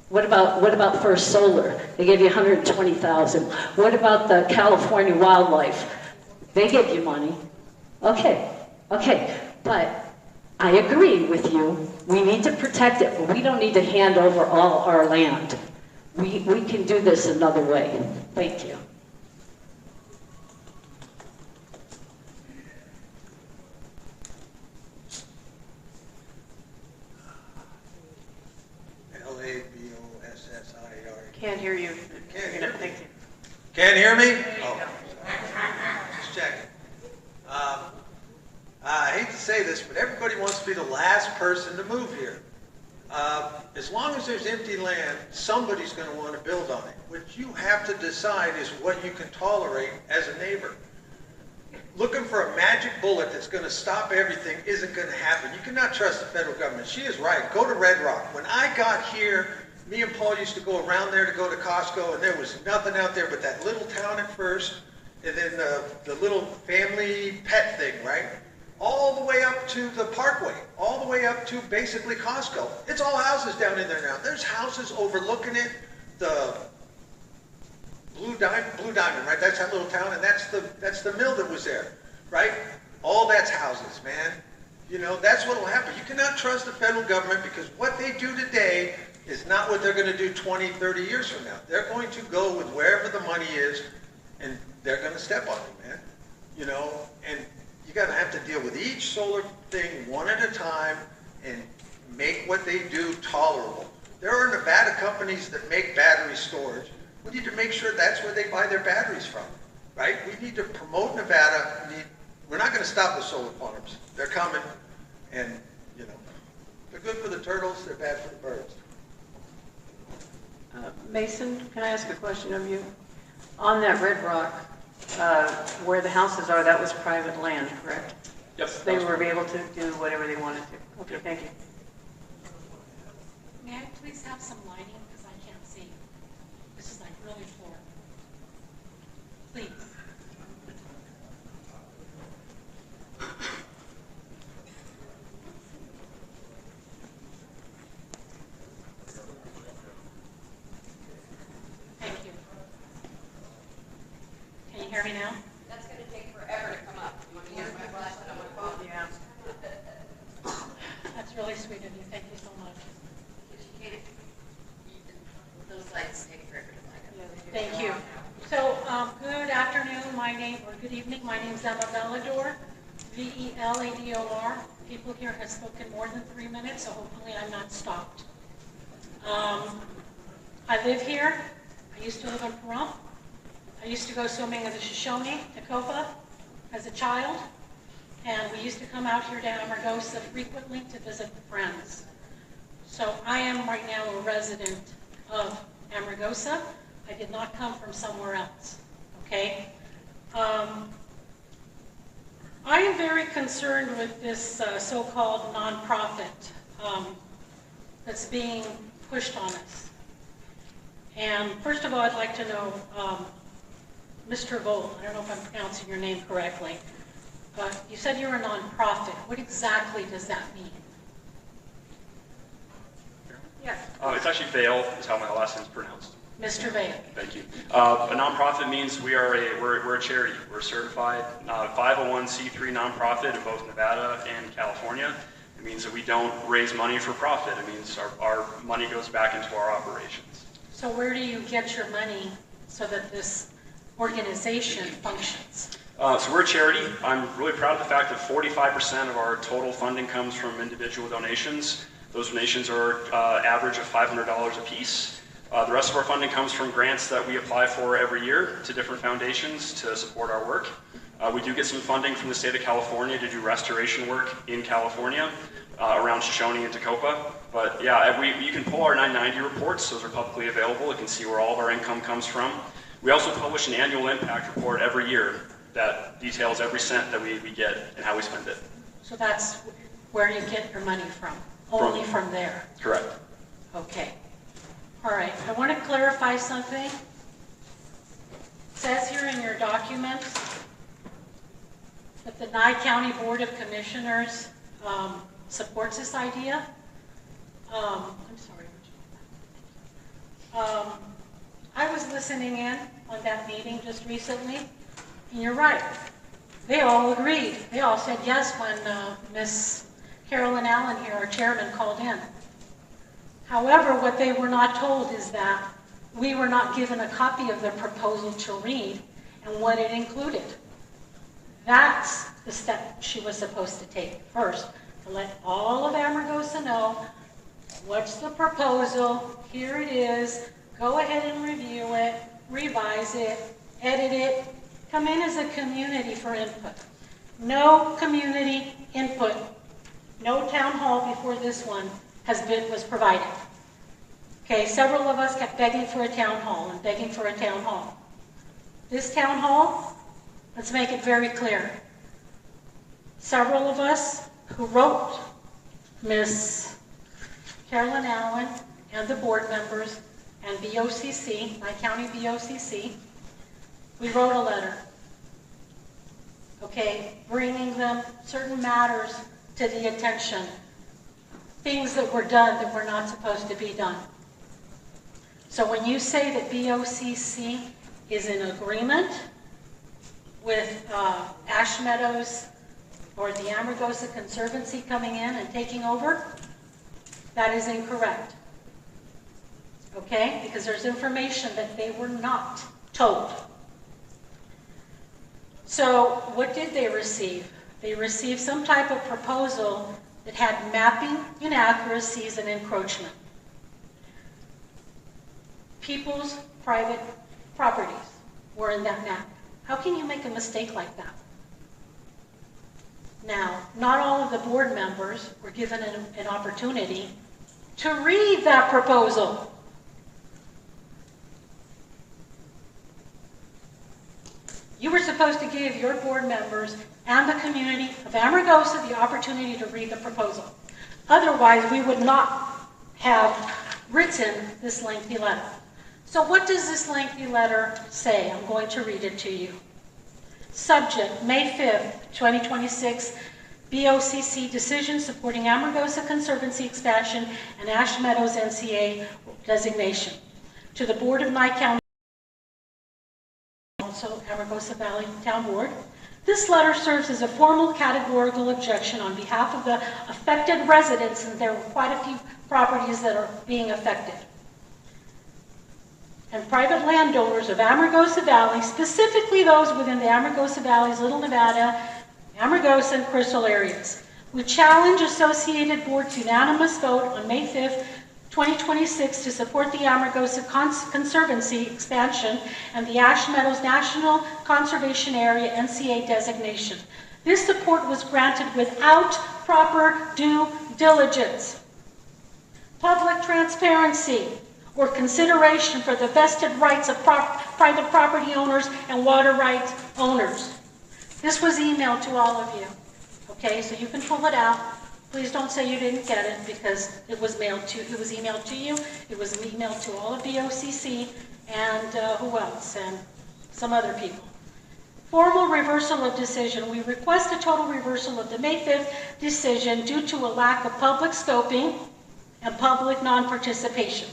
What about First Solar? They gave you $120,000. What about the California Wildlife? They give you money. Okay. But I agree with you. We need to protect it, but we don't need to hand over all our land. We can do this another way. Thank you. Can't hear you. Can't hear me. Thank you. Can't hear me? There you go. Just checking. I hate to say this, but everybody wants to be the last person to move here. As long as there's empty land, somebody's going to want to build on it. What you have to decide is what you can tolerate as a neighbor. Looking for a magic bullet that's going to stop everything isn't going to happen. You cannot trust the federal government. She is right. Go to Red Rock. When I got here, me and Paul used to go around there to go to Costco, and there was nothing out there but that little town at first, and then the little family pet thing, right? All the way up to the Parkway, all the way up to basically Costco. It's all houses down in there now. There's houses overlooking it. Blue Dymond, right? That's that little town, and that's the mill that was there, right? All that's houses, man. You know, that's what will happen. You cannot trust the federal government because what they do today is not what they're going to do 20, 30 years from now. They're going to go with wherever the money is, and they're going to step on it, man. You know, and you got to have to deal with each solar thing one at a time and make what they do tolerable. There are Nevada companies that make battery storage. We need to make sure that's where they buy their batteries from, right? We need to promote Nevada. We're not going to stop the solar farms. They're coming, and, you know, they're good for the turtles, they're bad for the birds. Mason, can I ask a question of you? On that Red Rock, where the houses are, that was private land, correct? Yep. They were able to do whatever they wanted to. Okay, thank you. May I please have some lighting, because I can't see. This is like really poor. Please. Thank you. Can you hear me now? That's going to take forever to come up. You want me to use my flashlight on my phone? Yeah. That's really sweet of you. Thank you so much. Those lights take forever to light up. Thank you. So, good afternoon, or good evening, my name is Emma Velador, Velador. People here have spoken more than 3 minutes, so hopefully I'm not stopped. I live here. I used to live in Pahrump. I used to go swimming in the Shoshone, Tacopa, as a child, and we used to come out here to Amargosa frequently to visit friends. So I am right now a resident of Amargosa. I did not come from somewhere else, okay? I am very concerned with this so-called nonprofit that's being pushed on us. And first of all, I'd like to know, Mr. Vole, I don't know if I'm pronouncing your name correctly, but you said you're a nonprofit. What exactly does that mean? Yes. It's actually Vale is how my last name is pronounced. Mr. Vale. Thank you. A nonprofit means we're a charity. We're a certified 501c3 nonprofit in both Nevada and California. It means that we don't raise money for profit. It means our money goes back into our operations. So where do you get your money so that this organization functions? So we're a charity. I'm really proud of the fact that 45% of our total funding comes from individual donations. Those donations are average of $500 a piece. The rest of our funding comes from grants that we apply for every year to different foundations to support our work. We do get some funding from the state of California to do restoration work in California around Shoshone and Tacopa. But yeah, you can pull our 990 reports. Those are publicly available. You can see where all of our income comes from. We also publish an annual impact report every year that details every cent that we get and how we spend it. So that's where you get your money from, only from there? Correct. Okay. All right, I want to clarify something. It says here in your documents that the Nye County Board of Commissioners supports this idea. I'm sorry. I was listening in on that meeting just recently, and you're right. They all agreed. They all said yes when Miss Carolyn Allen here, our chairman, called in. However, what they were not told is that we were not given a copy of the proposal to read and what it included. That's the step she was supposed to take first, to let all of Amargosa know what's the proposal, here it is, go ahead and review it, revise it, edit it, come in as a community for input. No community input, no town hall before this one was provided. Okay, several of us kept begging for a town hall and begging for a town hall. This town hall, let's make it very clear. Several of us who wrote Miss Carolyn Allen and the board members and BOCC, my county BOCC, we wrote a letter, okay, bringing them certain matters to the attention, things that were done that were not supposed to be done. So when you say that BOCC is in agreement with Ash Meadows or the Amargosa Conservancy coming in and taking over, that is incorrect. Okay? Because there's information that they were not told. So what did they receive? They received some type of proposal that had mapping inaccuracies and encroachment. People's private properties were in that map. How can you make a mistake like that? Now, not all of the board members were given an opportunity to read that proposal. You were supposed to give your board members and the community of Amargosa the opportunity to read the proposal. Otherwise, we would not have written this lengthy letter. So what does this lengthy letter say? I'm going to read it to you. Subject, May 5th, 2026, BOCC decision supporting Amargosa Conservancy expansion and Ash Meadows NCA designation. To the Board of Nye County, also Amargosa Valley Town Board. This letter serves as a formal categorical objection on behalf of the affected residents, and there were quite a few properties that are being affected, and private landowners of Amargosa Valley, specifically those within the Amargosa Valley's Little Nevada, Amargosa, and Crystal areas. We challenge Associated Board's unanimous vote on May 5th, 2026 to support the Amargosa Conservancy expansion and the Ash Meadows National Conservation Area NCA designation. This support was granted without proper due diligence, public transparency, or consideration for the vested rights of private property owners and water rights owners. This was emailed to all of you, okay? So you can pull it out. Please don't say you didn't get it, because it was emailed to you. It was emailed to all of BOCC and who else? And some other people. Formal reversal of decision. We request a total reversal of the May 5th decision due to a lack of public scoping and public non-participation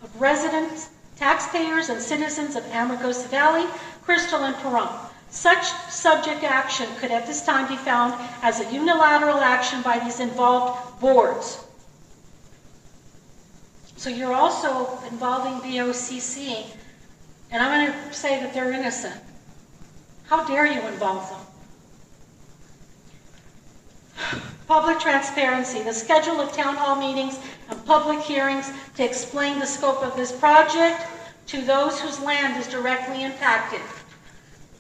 of residents, taxpayers, and citizens of Amargosa Valley, Crystal, and Pahrump. Such subject action could at this time be found as a unilateral action by these involved boards. So you're also involving BOCC, and I'm going to say that they're innocent. How dare you involve them? Public transparency, the schedule of town hall meetings and public hearings to explain the scope of this project to those whose land is directly impacted.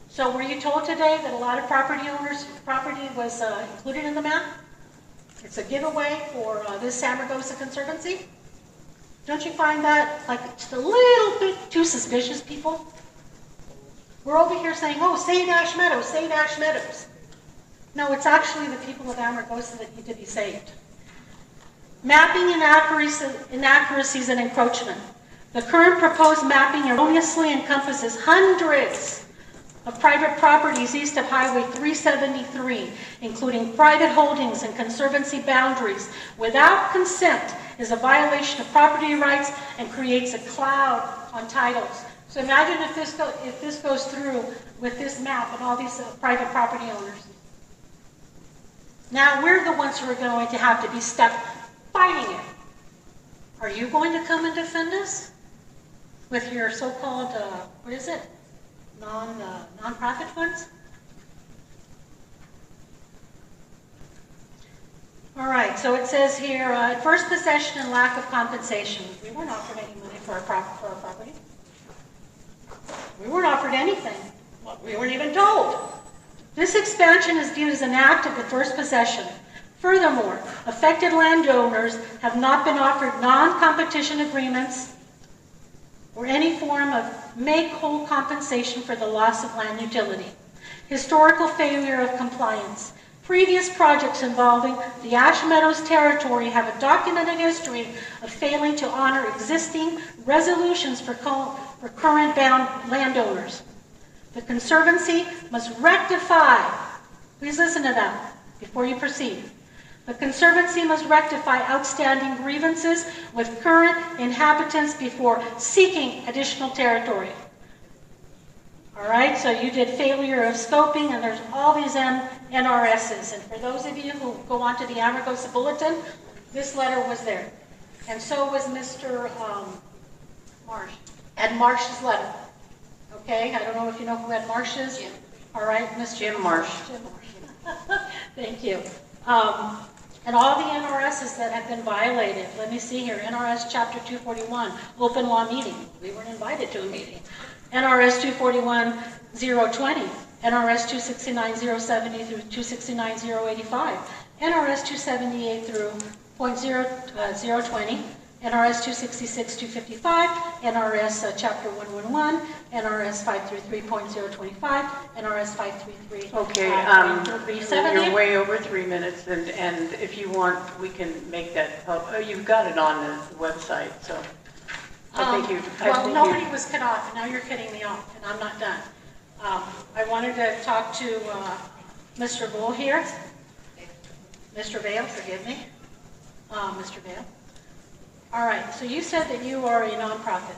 So were you told today that a lot of property owners' property was included in the map? It's a giveaway for this Amargosa Conservancy? Don't you find that like just a little bit too suspicious, people? We're over here saying, oh, save Ash Meadows, save Ash Meadows. No, it's actually the people of Amargosa that need to be saved. Mapping inaccuracies and encroachment. The current proposed mapping erroneously encompasses hundreds of private properties east of Highway 373, including private holdings and conservancy boundaries, without consent, is a violation of property rights and creates a cloud on titles. So imagine if this goes through with this map and all these private property owners. Now we're the ones who are going to have to be stuck fighting it. Are you going to come and defend us with your so-called, what is it? Non-profit funds? All right, so it says here, first possession and lack of compensation. We weren't offered any money for our property. We weren't offered anything. We weren't even told. This expansion is viewed as an act of the first possession. Furthermore, affected landowners have not been offered non-competition agreements or any form of make-whole compensation for the loss of land utility. Historical failure of compliance. Previous projects involving the Ash Meadows territory have a documented history of failing to honor existing resolutions for current bound landowners. The Conservancy must rectify, please listen to that before you proceed. The Conservancy must rectify outstanding grievances with current inhabitants before seeking additional territory. All right, so you did failure of scoping, and there's all these NRSs. And for those of you who go onto the Amargosa Bulletin, this letter was there. And so was Mr. Marsh. Ed Marsh's letter. Okay, I don't know if you know who Ed Marsh is. Jim. All right, Mr. Jim Marsh. Jim Marsh. Thank you. And all the NRSs that have been violated. Let me see here. NRS Chapter 241, open law meeting. We weren't invited to a meeting. NRS 241-020, NRS 269-070 through 269-085, NRS 278 through .020, NRS 266-255, NRS Chapter 111, NRS 533.025, NRS 533. Okay, 370. you're way over 3 minutes, and if you want, we can make that, you've got it on the website, so I think nobody was cut off, and now you're cutting me off, and I'm not done. I wanted to talk to Mr. Bull here. Mr. Vale, forgive me. Mr. Vale. All right, so you said that you are a nonprofit.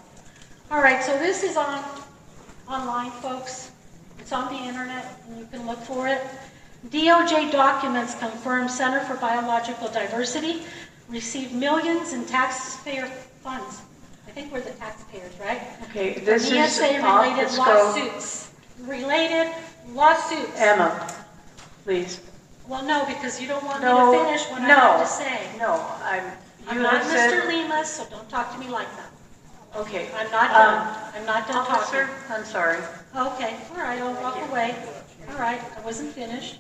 All right, so this is online, folks. It's on the internet, and you can look for it. DOJ documents confirm Center for Biological Diversity received millions in taxpayer funds. I think we're the taxpayers, right? Okay, this is ESA off the related scope. lawsuits. Related lawsuits. Emma, please. Well, no, because you don't want me to finish what I have to say. No, I'm you not have said. Mr. Lemus, so don't talk to me like that. Okay. I'm not done. I'm not done Officer, talking. I'm sorry. Okay, all right, I'll walk away. All right, I wasn't finished.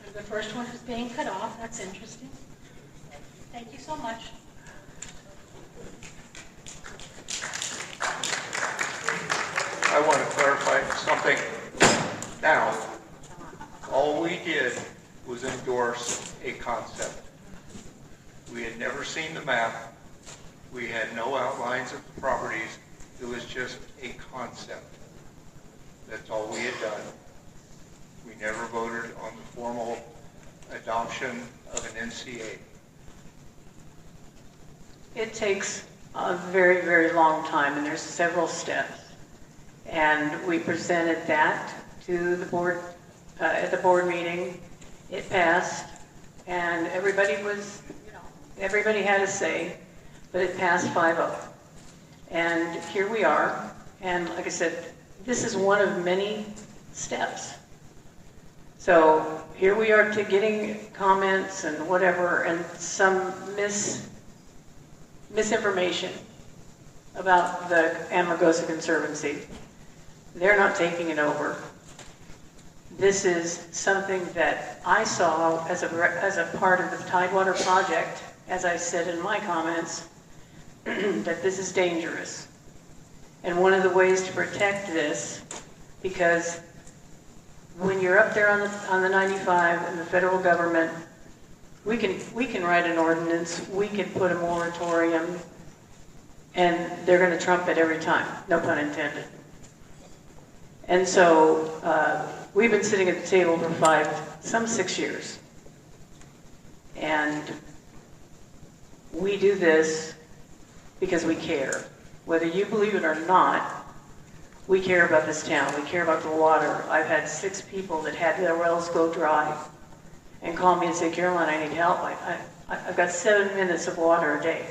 I'm the first one who's being cut off. That's interesting. Thank you so much. I want to clarify something. Now, all we did was endorse a concept. We had never seen the map. We had no outlines of the properties. It was just a concept. That's all we had done. We never voted on the formal adoption of an NCA. It takes a very, very long time, and there's several steps. And we presented that to the board at the board meeting. It passed, and everybody had a say, but it passed 5-0. And here we are, and like I said, this is one of many steps. So here we are to getting comments and whatever, and some misinformation about the Amargosa Conservancy. They're not taking it over. This is something that I saw as a part of the Tidewater project, as I said in my comments, that this is dangerous. And one of the ways to protect this, because when you're up there on the 95 and the federal government, we can write an ordinance, we can put a moratorium, and they're going to trump it every time, no pun intended. And so we've been sitting at the table for 6 years. And we do this because we care. Whether you believe it or not, we care about this town. We care about the water. I've had 6 people that had their wells go dry and call me and say, Carolyn, I need help. I've got 7 minutes of water a day.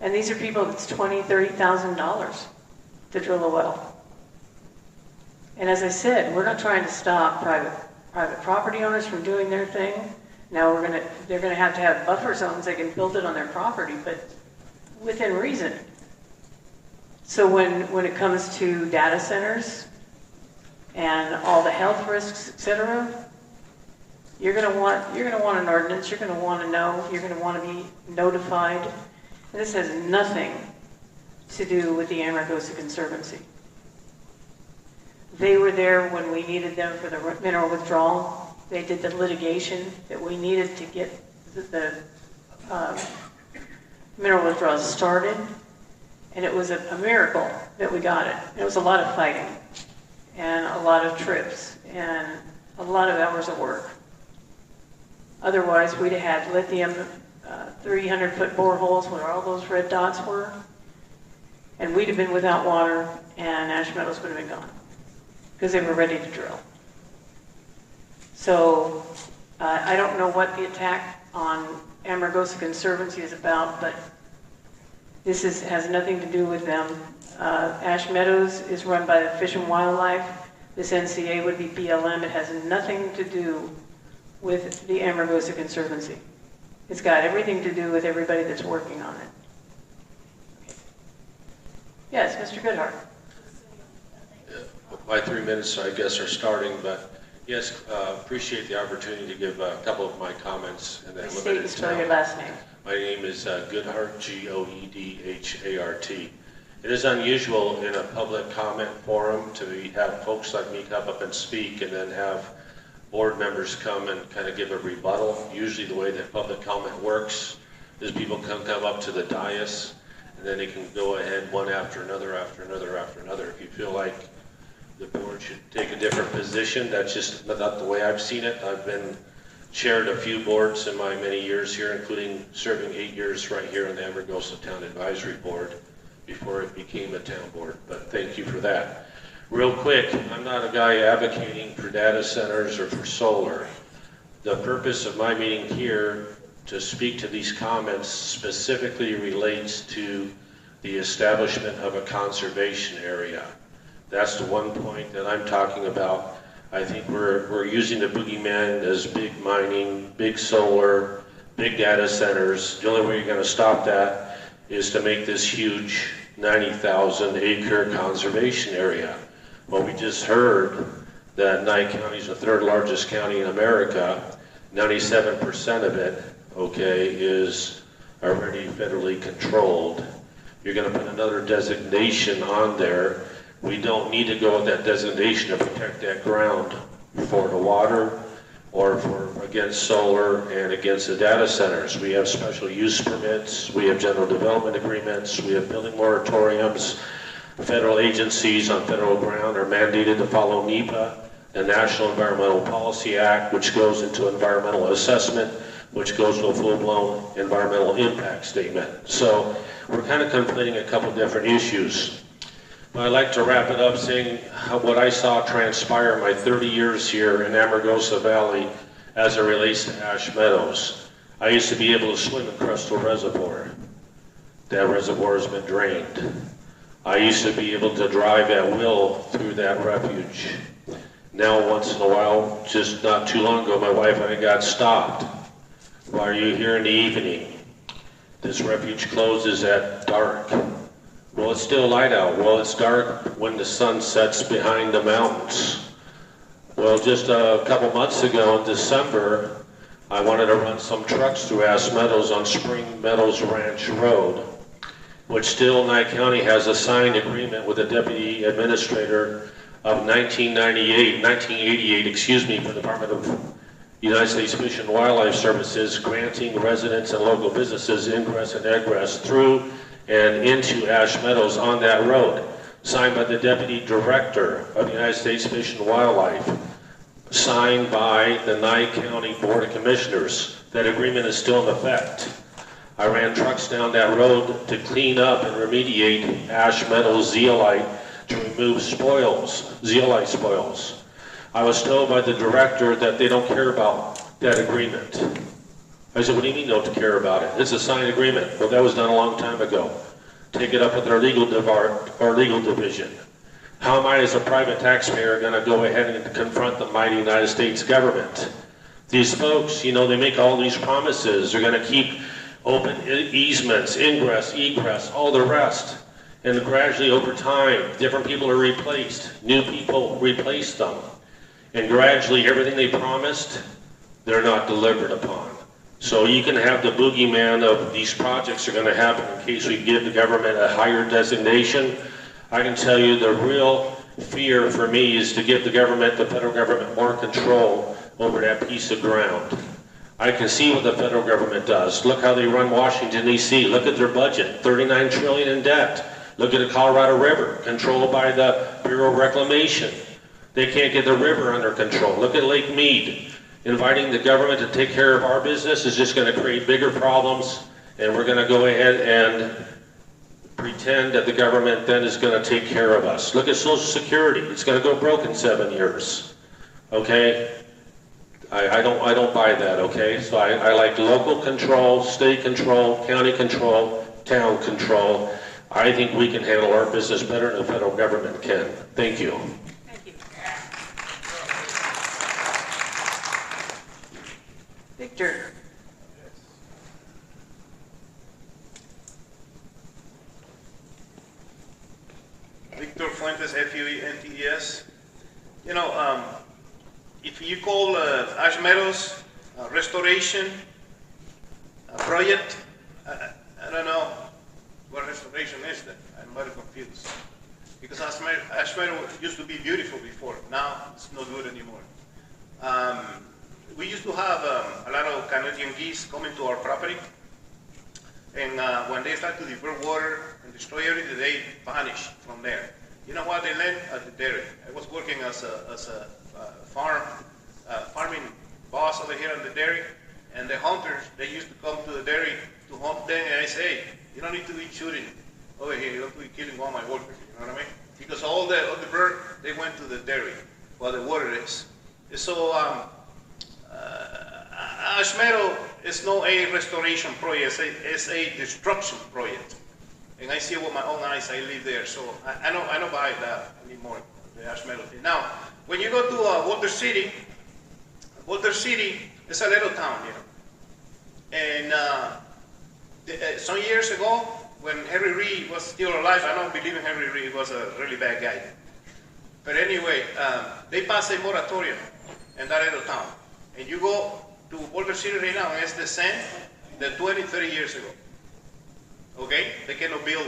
And these are people that's $20,000, $30,000 to drill a well. And as I said, we're not trying to stop private property owners from doing their thing. Now they're gonna have to have buffer zones. They can build it on their property, but within reason. So when it comes to data centers and all the health risks, etc., you're gonna want an ordinance. You're gonna want to know. You're gonna want to be notified. And this has nothing to do with the Amargosa Conservancy. They were there when we needed them for the mineral withdrawal. They did the litigation that we needed to get the mineral withdrawal started. And it was a miracle that we got it. It was a lot of fighting and a lot of trips and a lot of hours of work. Otherwise, we'd have had lithium 300-foot boreholes where all those red dots were. and we'd have been without water, and Ash Meadows would have been gone, because they were ready to drill. So I don't know what the attack on Amargosa Conservancy is about, but this has nothing to do with them. Ash Meadows is run by the Fish and Wildlife. This NCA would be BLM. It has nothing to do with the Amargosa Conservancy. It's got everything to do with everybody that's working on it. Yes, Mr. Goodhart. My 3 minutes, I guess, are starting, but yes, appreciate the opportunity to give a couple of my comments in that Please state limited and spell time. your last name. My name is Goodhart, Goedhart. It is unusual in a public comment forum to have folks like me come up and speak and then have board members come and kind of give a rebuttal. Usually the way that public comment works is people come up to the dais and then they can go ahead one after another, after another, after another. If you feel like the board should take a different position, that's just not the way I've seen it. I've been chaired a few boards in my many years here, including serving 8 years right here on the Amargosa Town Advisory Board before it became a town board, but thank you for that. Real quick, I'm not a guy advocating for data centers or for solar. The purpose of my meeting here to speak to these comments specifically relates to the establishment of a conservation area. That's the one point that I'm talking about. I think we're using the boogeyman as big mining, big solar, big data centers. The only way you're going to stop that is to make this huge 90,000 acre conservation area. Well, we just heard that Nye County is the third largest county in America. 97% of it, okay, is already federally controlled. You're going to put another designation on there. We don't need to go with that designation to protect that ground for the water or for against solar and against the data centers. We have special use permits, we have general development agreements, we have building moratoriums. Federal agencies on federal ground are mandated to follow NEPA, the National Environmental Policy Act, which goes into environmental assessment, which goes to a full-blown environmental impact statement. So we're kind of conflating a couple different issues. But I'd like to wrap it up saying what I saw transpire in my 30 years here in Amargosa Valley as it relates to Ash Meadows. I used to be able to swim in Crystal Reservoir. That reservoir has been drained. I used to be able to drive at will through that refuge. Now, once in a while, just not too long ago, my wife and I got stopped. Why are you here in the evening? This refuge closes at dark. Well, it's still light out. Well, it's dark when the sun sets behind the mountains. Well, just a couple months ago in December, I wanted to run some trucks through Ash Meadows on Spring Meadows Ranch Road, which still Nye County has a signed agreement with the deputy administrator of 1988, excuse me, for the Department of United States Fish and Wildlife Services, granting residents and local businesses ingress and egress through and into Ash Meadows on that road, signed by the Deputy Director of the United States Fish and Wildlife, signed by the Nye County Board of Commissioners. That agreement is still in effect. I ran trucks down that road to clean up and remediate Ash Meadows zeolite to remove spoils, zeolite spoils. I was told by the director that they don't care about that agreement. I said, what do you mean don't care about it? It's a signed agreement. Well, that was done a long time ago. Take it up with our legal division. How am I as a private taxpayer going to go ahead and confront the mighty United States government? These folks, you know, they make all these promises. They're going to keep open easements, ingress, egress, all the rest. And gradually over time, different people are replaced. New people replace them. And gradually everything they promised, they're not delivered upon. So you can have the boogeyman of these projects are going to happen in case we give the government a higher designation. I can tell you the real fear for me is to give the government, the federal government, more control over that piece of ground. I can see what the federal government does. Look how they run Washington, D.C. Look at their budget, $39 trillion in debt. Look at the Colorado River, controlled by the Bureau of Reclamation. They can't get the river under control. Look at Lake Mead. Inviting the government to take care of our business is just going to create bigger problems, and we're going to go ahead and pretend that the government then is going to take care of us. Look at Social Security. It's going to go broke in 7 years. Okay? I don't buy that, okay? So I like local control, state control, county control, town control. I think we can handle our business better than the federal government can. Thank you. Thank you. Victor? Victor Fuentes, Fuentes. You know, if you call Ash Meadows restoration project, I don't know what restoration is that. I'm very confused. Because Ash Meadows used to be beautiful before. Now it's not good anymore. We used to have a lot of Canadian geese coming to our property. And when they start to divert water and destroy everything, they vanish from there. You know what they land? At the dairy. I was working as a farming boss over here on the dairy, and the hunters, they used to come to the dairy to hunt them, and I say, hey, you don't need to be shooting over here, you don't need to be killing all my workers, you know what I mean? Because all the bird, they went to the dairy, where the water is. So, Ash Meadow is not a restoration project, it's a destruction project. And I see it with my own eyes, I live there, so I don't buy that anymore, the Ash Meadow thing. Now, when you go to Walter City is a little town, you know. And some years ago, when Henry Reed was still alive, I don't believe in Henry Reed, was a really bad guy. But anyway, they passed a moratorium in that little town. And you go to Walter City right now, and it's the same than 20, 30 years ago. Okay? They cannot build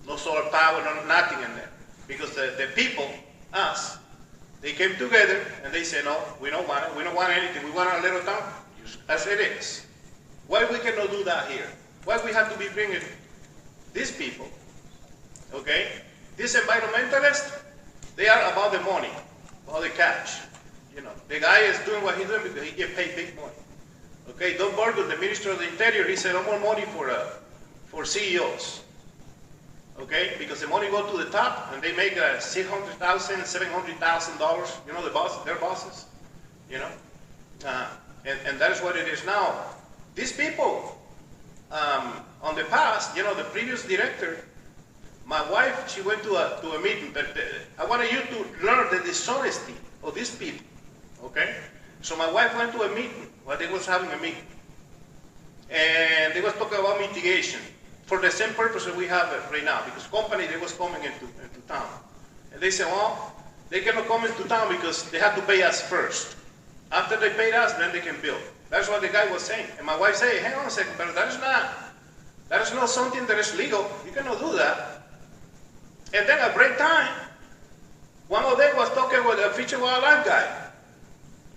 no solar power, nothing in there. Because the people, us, they came together and they said, no, we don't want it. We don't want anything. We want our little town as it is. Why we cannot do that here? Why we have to be bringing these people, okay? These environmentalists, they are about the money, about the cash. You know, the guy is doing what he's doing because he gets paid big money. Okay, Don Burgos, the Minister of the Interior, he said no more money for CEOs. Okay, because the money goes to the top and they make $600,000, $700,000. You know, the boss, their bosses. You know, and that is what it is now. These people, on the past, you know, the previous director, my wife, she went to a meeting, but I wanted you to learn the dishonesty of these people. Okay, so my wife went to a meeting while they was having a meeting, and they was talking about mitigation for the same purpose that we have right now, because company, they was coming into town. And they said, well, they cannot come into town because they have to pay us first. After they paid us, then they can build. That's what the guy was saying. And my wife said, hang on a second, but that is not something that is legal. You cannot do that. And then at break time, one of them was talking with a Fish and Wildlife guy.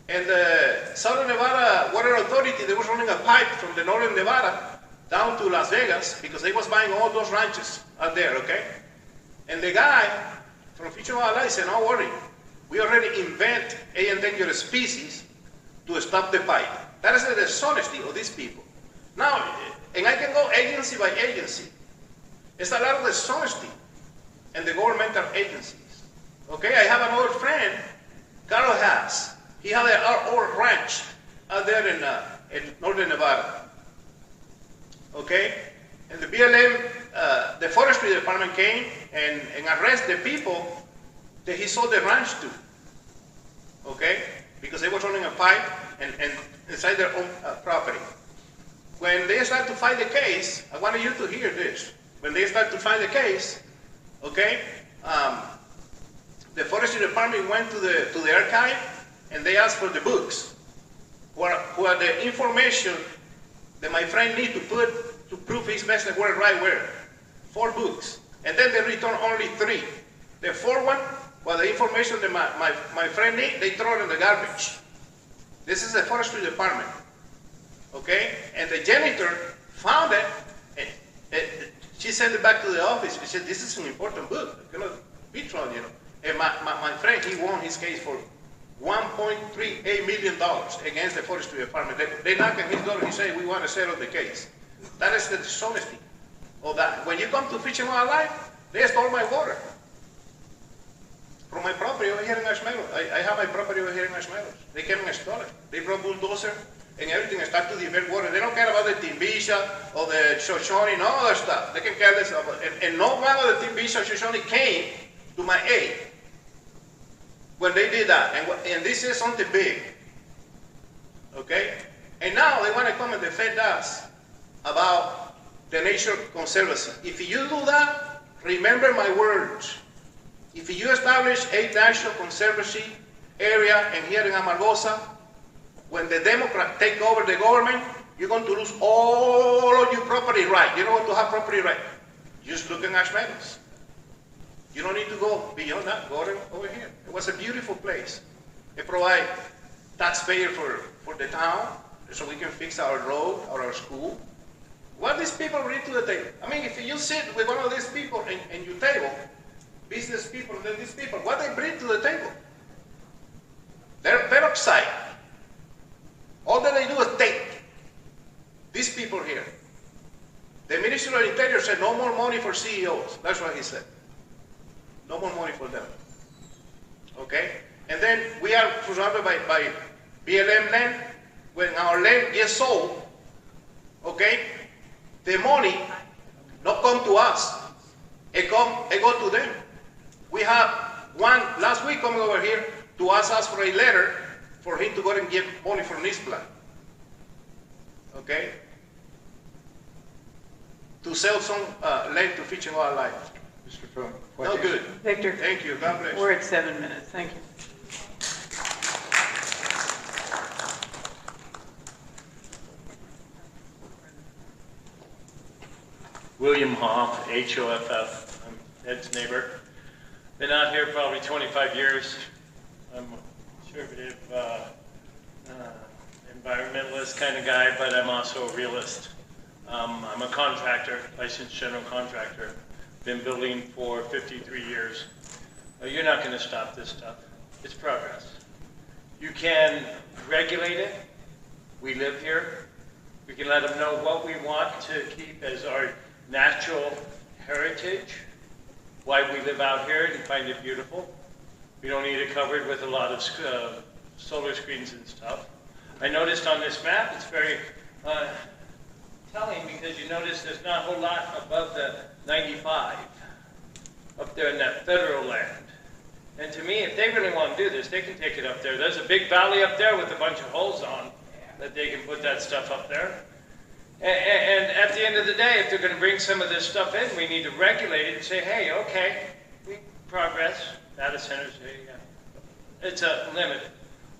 And the Southern Nevada Water Authority, they was running a pipe from the Northern Nevada down to Las Vegas because they was buying all those ranches out there, okay? And the guy from Fish and Wildlife said, don't worry, we already invent a endangered species to stop the pipe. That is the dishonesty of these people. Now, and I can go agency by agency. It's a lot of dishonesty in the governmental agencies. Okay, I have another friend, Carol has. He had an old ranch out there in Northern Nevada. Okay? And the BLM, the forestry department came and arrested the people that he sold the ranch to. Okay? Because they were running a pipe and inside their own property. When they start to fight the case, I wanted you to hear this. When they start to fight the case, okay, the forestry department went to the archive and they asked for the books, where the information that my friend need to put to prove his message were right where. 4 books. And then they returned only 3. The 4th one, well, the information that my friend need, they throw it in the garbage. This is the forestry department. Okay? And the janitor found it, and she sent it back to the office. She said, this is an important book. It cannot be thrown, you know. And my friend, he won his case for $1.38 million against the forestry department. They knocked on his door and he said, we want to settle the case. That is the dishonesty of that. When you come to Fish and Wildlife, they stole my water from my property over here in Ashmeadows. I have my property over here in Ashmeadows. They came and stole it. They brought bulldozer and everything and start to divert water. They don't care about the Timbisha or the Shoshone, no other stuff. They can care less about it. And no one of the Timbisha or Shoshone came to my aid when they did that. And this is something big. Okay? And now they want to come and defend us about the Nature Conservancy. If you do that, remember my words. If you establish a National Conservancy area and here in Amargosa, when the Democrats take over the government, you're going to lose all of your property right. You don't want to have property right. Just look in Ashmeadows. You don't need to go beyond that. Go over here. It was a beautiful place. They provide taxpayer for the town so we can fix our road or our school. What these people bring to the table? I mean, if you sit with one of these people and you table, business people, then these people, what they bring to the table? They're peroxide. All that they do is take. These people here. The Minister of the Interior said no more money for CEOs. That's what he said. No more money for them. Okay? And then we are surrounded by BLM land. When our land gets sold, okay, the money not come to us. It go to them. We have one last week coming over here to ask us for a letter for him to go and give money for this plan. Okay? To sell some land to Fish and Wildlife. Mr. Phone. No good. Victor, Thank you. God bless. we're at 7 minutes. Thank you. William Hoff, HOFF. I'm Ed's neighbor. Been out here probably 25 years. I'm a conservative environmentalist kind of guy, but I'm also a realist. I'm a contractor, licensed general contractor. Been building for 53 years. You're not going to stop this stuff. It's progress. You can regulate it. We live here. We can let them know what we want to keep as our natural heritage, why we live out here and find it beautiful. We don't need it covered with a lot of solar screens and stuff. I noticed on this map, it's very telling because you notice there's not a whole lot above the 95 up there in that federal land. And to me, if they really want to do this, they can take it up there. There's a big valley up there with a bunch of holes on that they can put that stuff up there. And at the end of the day, if they're going to bring some of this stuff in, we need to regulate it and say, hey, okay, we progress. Data centers, it's a limit.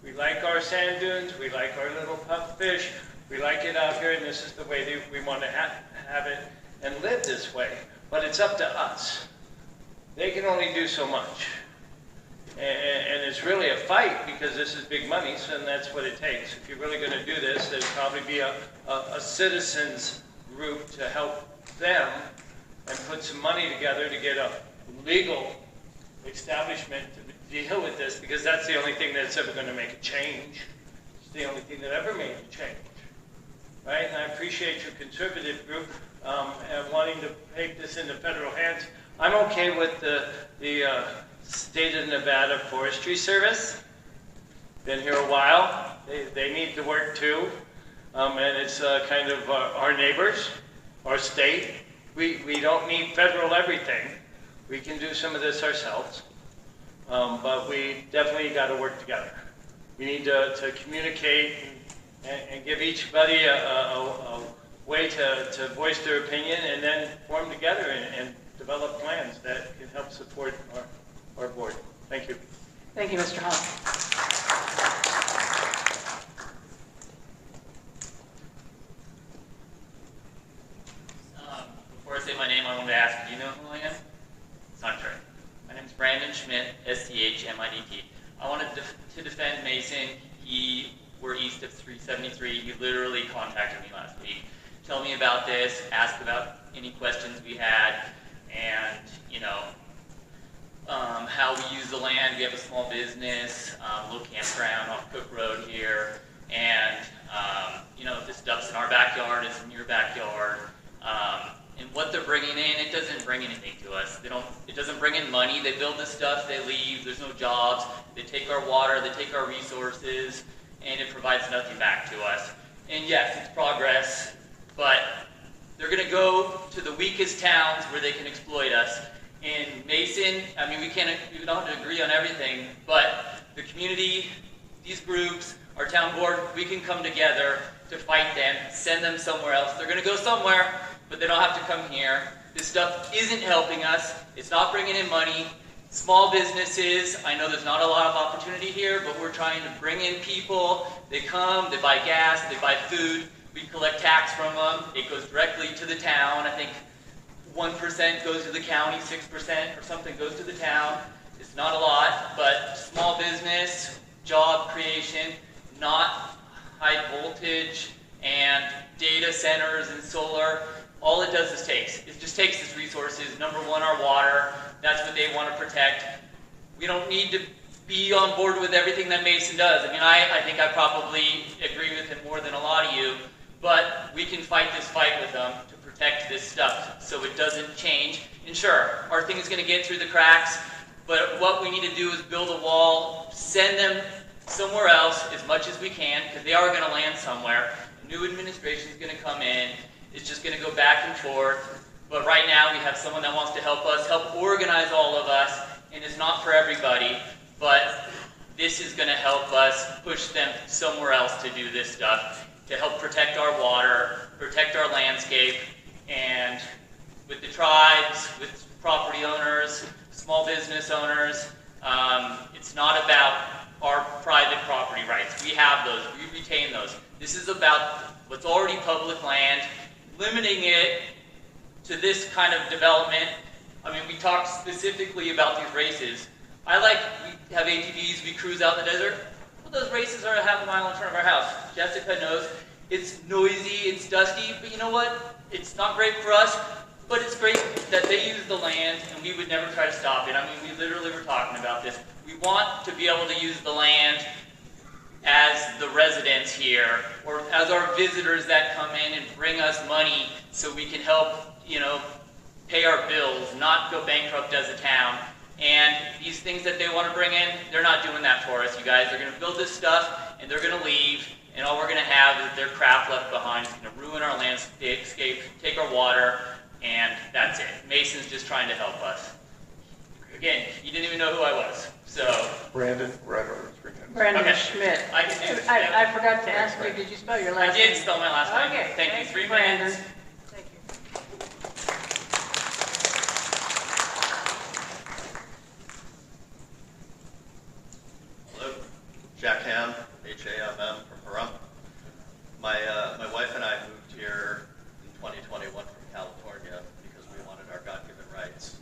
We like our sand dunes, we like our little pupfish, we like it out here, and this is the way that we want to have it and live this way. But it's up to us. They can only do so much. And it's really a fight because this is big money, so that's what it takes. If you're really going to do this, there'd probably be a citizens group to help them and put some money together to get a legal establishment to deal with this, because that's the only thing that's ever going to make a change. It's the only thing that ever made a change. Right? And I appreciate your conservative group and wanting to take this into federal hands. I'm okay with the State of Nevada Forestry Service. Been here a while. They need to work too. And it's kind of our neighbors, our state. We don't need federal everything. We can do some of this ourselves. But we definitely got to work together. We need to communicate and give each buddy a way to voice their opinion, and then form together and develop plans that can help support our board. Thank you. Thank you, Mr. Hoff. Before I say my name, I want to ask, do you know who I am? Contrary. My name is Brandon Schmidt, SCHMIDT. I wanted to defend Mason. We're east of 373. He literally contacted me last week, tell me about this, asked about any questions we had, and, you know, how we use the land. We have a small business, little campground off Cook Road here, and, you know, this stuff's in our backyard, it's in your backyard, and what they're bringing doesn't bring anything to us. It doesn't bring in money. They build this stuff, they leave, there's no jobs, they take our water, they take our resources, and it provides nothing back to us. And yes, it's progress, but they're going to go to the weakest towns where they can exploit us. In Mason, I mean, we don't have to agree on everything, but the community, these groups, our town board, we can come together to fight them, send them somewhere else. They're going to go somewhere, but they don't have to come here. This stuff isn't helping us. It's not bringing in money. Small businesses, I know there's not a lot of opportunity here, but we're trying to bring in people. They come, they buy gas, they buy food. We collect tax from them. It goes directly to the town. I think 1% goes to the county, 6% or something goes to the town. It's not a lot, but small business, job creation, not high voltage and data centers and solar. All it does is it just takes its resources. Number one, our water. That's what they want to protect. We don't need to be on board with everything that Mason does. I mean, I think I probably agree with him more than a lot of you, but we can fight this fight with them to protect this stuff so it doesn't change. And sure, our thing is going to get through the cracks, but what we need to do is build a wall, send them somewhere else as much as we can, because they are going to land somewhere. A new administration is going to come in. It's just going to go back and forth. But right now we have someone that wants to help us, help organize all of us, and it's not for everybody, but this is going to help us push them somewhere else to do this stuff, to help protect our water, protect our landscape, and with the tribes, with property owners, small business owners, it's not about our private property rights. We have those. We retain those. This is about what's already public land, limiting it to this kind of development. I mean, we talked specifically about these races. We have ATVs, we cruise out in the desert. Well, those races are a half a mile in front of our house. Jessica knows it's noisy, it's dusty, but you know what? It's not great for us, but it's great that they use the land, and we would never try to stop it. I mean, we literally were talking about this. We want to be able to use the land as the residents here, or as our visitors that come in and bring us money so we can help, pay our bills, not go bankrupt as a town. And these things that they want to bring in, they're not doing that for us, you guys. They're going to build this stuff, and they're going to leave, and all we're going to have is their crap left behind. It's going to ruin our landscape, take our water, and that's it. Mason's just trying to help us. Again, you didn't even know who I was, so. Brandon, right over 3 minutes. Brenda Okay. Schmidt. I can do it. I forgot to ask you, did you spell your last I name? did spell my last name. Okay. Thank you. 3 Brandon. minutes. Thank you. Hello, Jack Ham, H-A-M-M from Pahrump. My wife and I moved here in 2021 from California because we wanted our God-given rights.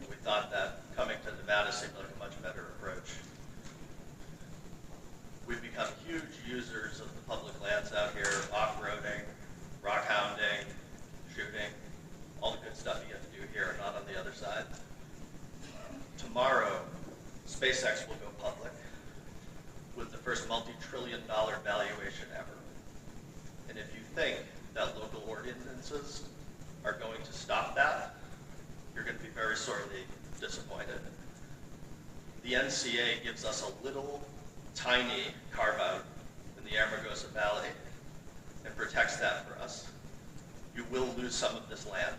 And we thought that coming to Nevada seemed like a much better approach. We've become huge users of the public lands out here, off-roading, rock hounding, shooting, all the good stuff you get to do here, not on the other side. Tomorrow, SpaceX will go public with the first multi-trillion-dollar valuation ever. And if you think that local ordinances are going to stop that, you're going to be very sorely disappointed. The NCA gives us a little tiny carve-out in the Amargosa Valley and protects that for us. You will lose some of this land.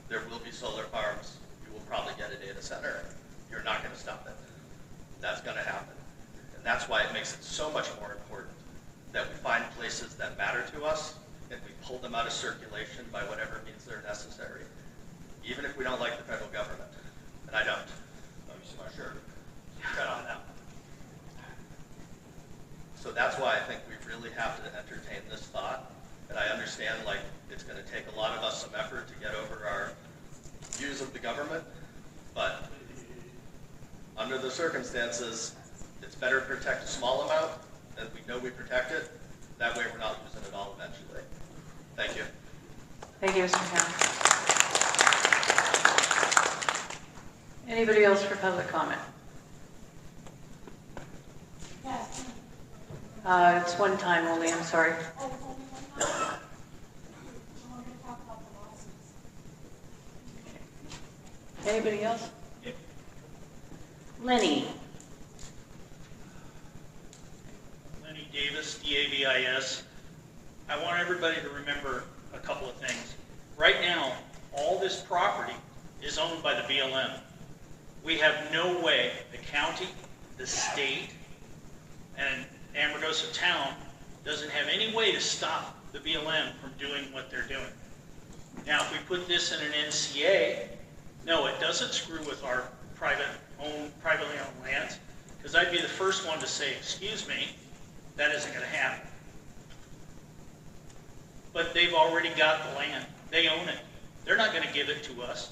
There will be solar farms. You will probably get a data center. You're not going to stop it. That's going to happen. And that's why it makes it so much more important that we find places that matter to us and we pull them out of circulation by whatever means they're necessary, even if we don't like the federal government. And I don't. I'm just not sure. Cut on that. So that's why I think we really have to entertain this thought. And I understand, it's going to take a lot of us some effort to get over our views of the government, but under the circumstances, it's better to protect a small amount than we know we protect it. That way we're not losing it all eventually. Thank you. Thank you, Mr. Town. Anybody else for public comment? It's one time only, I'm sorry. Anybody else? Lenny? Lenny Davis, D-A-V-I-S. I want everybody to remember a couple of things. Right now, all this property is owned by the BLM. We have no way, the county, the state, and Amargosa town doesn't have any way to stop the BLM from doing what they're doing. Now, if we put this in an NCA, no, it doesn't screw with our privately owned lands, because I'd be the first one to say, excuse me, that isn't going to happen. But they've already got the land. They own it. They're not going to give it to us.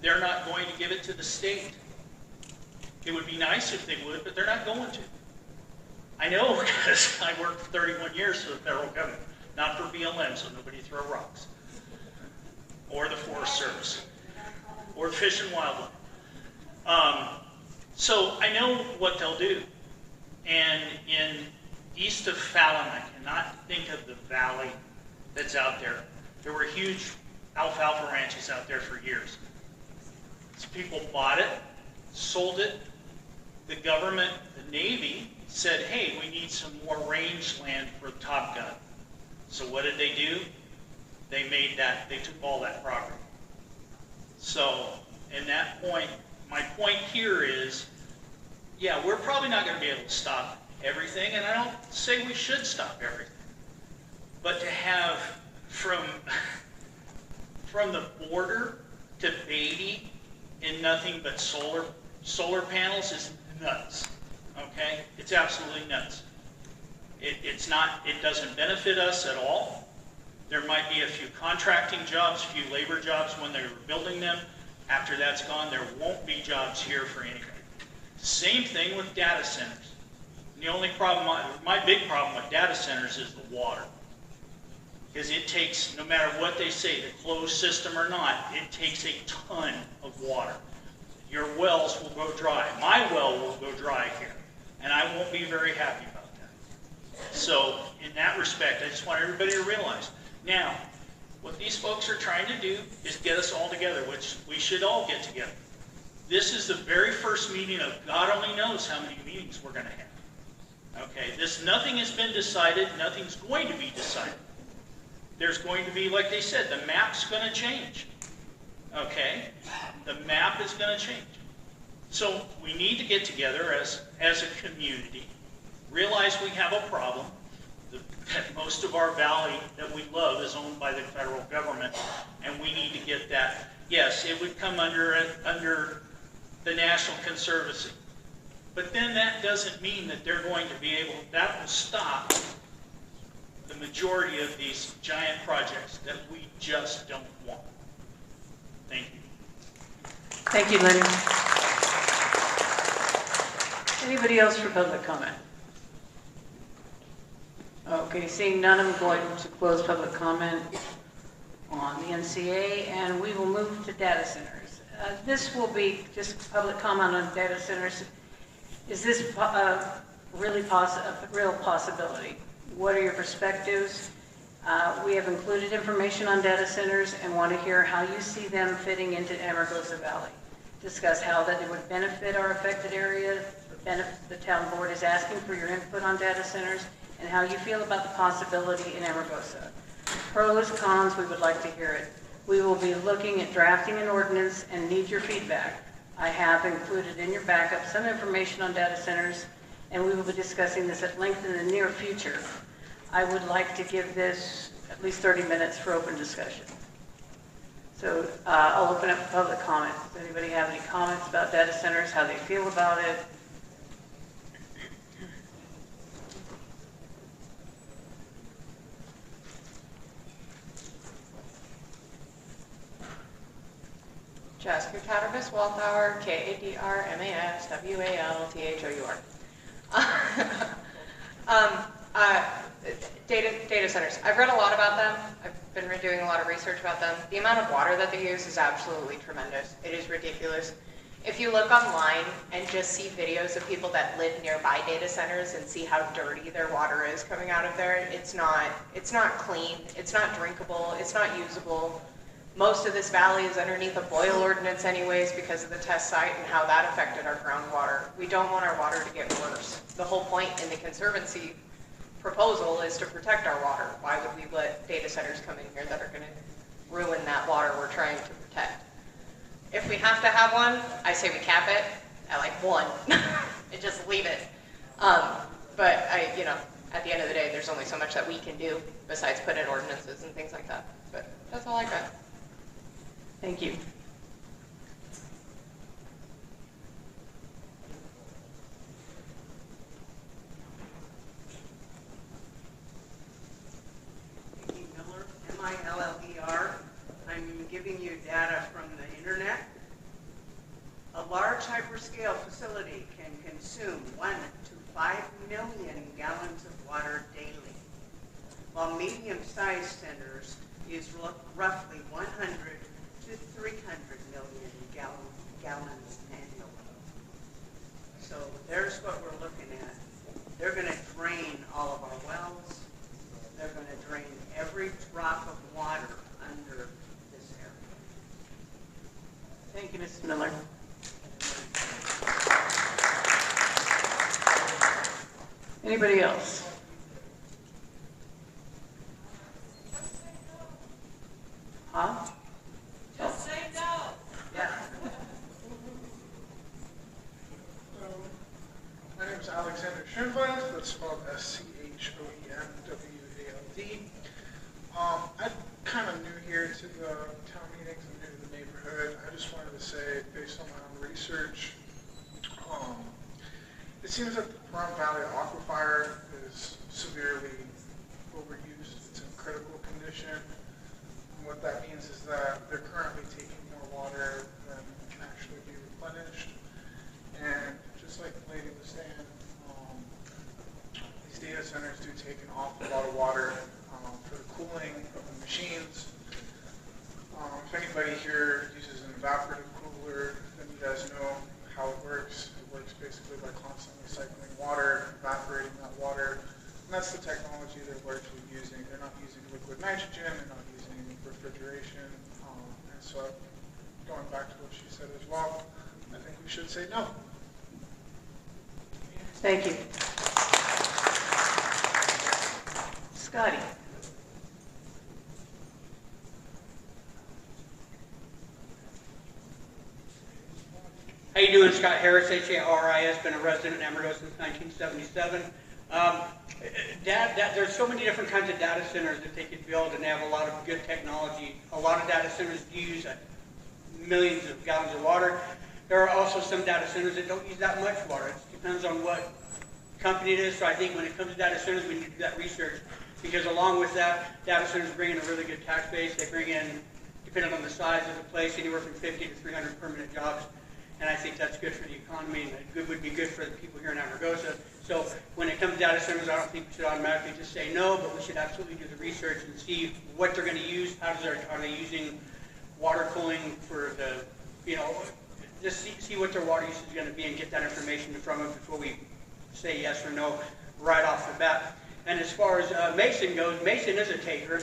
They're not going to give it to the state. It would be nice if they would, but they're not going to. I know, because I worked for 31 years for the federal government, not for BLM, so nobody throw rocks. Or the Forest Service. Or Fish and Wildlife. So I know what they'll do. And in east of Fallon, I cannot think of the valley that's out there. There were huge alfalfa ranches out there for years. So people bought it, sold it. The government, the Navy, said, hey, we need some more range land for Top Gun. So what did they do? They made that, they took all that property. So, in that point, my point here is, yeah, we're probably not going to be able to stop everything, and I don't say we should stop everything. But to have from the border to Beatty in nothing but solar panels is nuts. Okay? It's absolutely nuts. It doesn't benefit us at all. There might be a few contracting jobs, a few labor jobs when they were building them. After that's gone, there won't be jobs here for anybody. Same thing with data centers. The only problem, my big problem with data centers is the water. Because it takes, no matter what they say, the closed system or not, it takes a ton of water. Your wells will go dry. My well will go dry here. And I won't be very happy about that. So, in that respect, I just want everybody to realize. Now, what these folks are trying to do is get us all together, which we should all get together. This is the very first meeting of God only knows how many meetings we're going to have. Okay, nothing has been decided, nothing's going to be decided. There's going to be, like they said, the map's going to change. Okay, the map is going to change. So we need to get together as a community, realize we have a problem, that most of our valley that we love is owned by the federal government, and we need to get that. Yes, it would come under the National Conservancy. But then that doesn't mean that they're going to be able, that will stop the majority of these giant projects that we just don't want. Thank you. Thank you, Lenny. Anybody else for public comment? Okay, seeing none, I'm going to close public comment on the NCA, and we will move to data centers. This will be just public comment on data centers. Is this really a real possibility? What are your perspectives? We have included information on data centers and want to hear how you see them fitting into Amargosa Valley. Discuss how that it would benefit our affected area. The town board is asking for your input on data centers and how you feel about the possibility in Amargosa. Pros, cons, we would like to hear it. We will be looking at drafting an ordinance and need your feedback. I have included in your backup some information on data centers, and we will be discussing this at length in the near future. I would like to give this at least 30 minutes for open discussion. So I'll open up public comments. Does anybody have any comments about data centers, how they feel about it? Jasper Catterbus Wallflower, Kadrmaswalltower. Data centers. I've read a lot about them. I've been doing a lot of research about them. The amount of water that they use is absolutely tremendous. It is ridiculous. If you look online and just see videos of people that live nearby data centers and see how dirty their water is coming out of there, it's not clean, it's not drinkable, it's not usable. Most of this valley is underneath a boil ordinance anyways because of the test site and how that affected our groundwater. We don't want our water to get worse. The whole point in the Conservancy proposal is to protect our water. Why would we let data centers come in here that are going to ruin that water we're trying to protect? If we have to have one, I say we cap it at like 1 and just leave it. But at the end of the day, there's only so much that we can do besides put in ordinances and things like that. But that's all I got. Thank you. Miller, M-I-L-L-E-R. I'm giving you data from the internet. A large hyperscale facility can consume 1 to 5 million gallons of water daily, while medium-sized centers use roughly 100 to 300 million gallons annually. So there's what we're looking at. They're going to drain all of our wells. They're going to drain every drop of water under this area. Thank you, Mrs. Miller. Anybody else? Huh? Just say no. Yeah. My name is Alexander Schoenwald. That's spelled Schoenwald. I'm kind of new here to the town meetings and new to the neighborhood. I just wanted to say, based on my own research, it seems that the Pahrump Valley Aquifer is severely overused. It's in critical condition. And what that means is that they're currently taking more water than can actually be replenished. And just like the lady was saying, these data centers do take an awful lot of water for the cooling of the machines. If anybody here uses an evaporative cooler, then you guys know how it works. It works basically by constantly cycling water, evaporating that water, and that's the technology they're largely using. They're not using liquid nitrogen, they're not using refrigeration, and so going back to what she said as well, I think we should say no. Thank you. Scotty. How you doing? Scott Harris, H-A-R-I-S, been a resident in Amargosa since 1977. There's so many different kinds of data centers that they could build, and they have a lot of good technology. A lot of data centers use millions of gallons of water. There are also some data centers that don't use that much water. It depends on what company it is. So I think when it comes to data centers, we need to do that research, because along with that, data centers bring in a really good tax base. They bring in, depending on the size of the place, anywhere from 50 to 300 permanent jobs. And I think that's good for the economy, and it would be good for the people here in Amargosa. So when it comes to data centers, I don't think we should automatically just say no, but we should absolutely do the research and see what they're going to use. Are they using water cooling for the, just see what their water usage is going to be and get that information from them before we say yes or no right off the bat. And as far as Mason goes, Mason is a taker.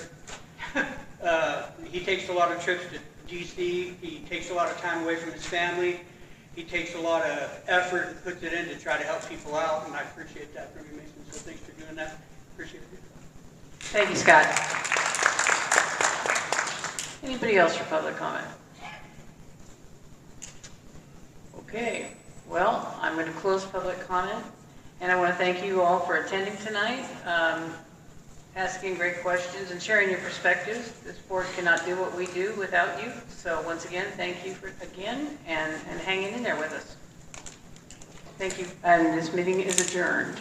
He takes a lot of trips to D.C. He takes a lot of time away from his family. He takes a lot of effort and puts it in to try to help people out, and I appreciate that from you, Mason. So thanks for doing that. Appreciate it. Thank you, Scott. Anybody else for public comment? Okay, well, I'm going to close public comment, and I want to thank you all for attending tonight, asking great questions and sharing your perspectives. This board cannot do what we do without you. So once again, thank you and hanging in there with us. Thank you, and this meeting is adjourned.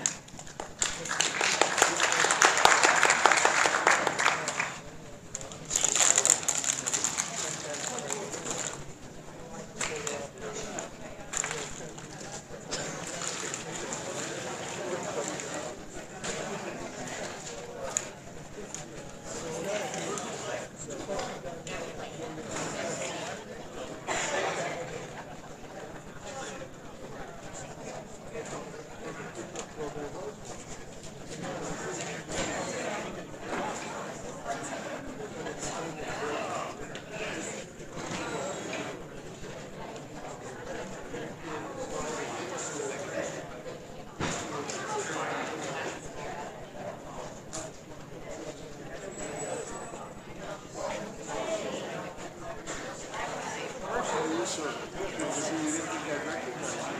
sir. Good to see you. Didn't think I'd recognize you.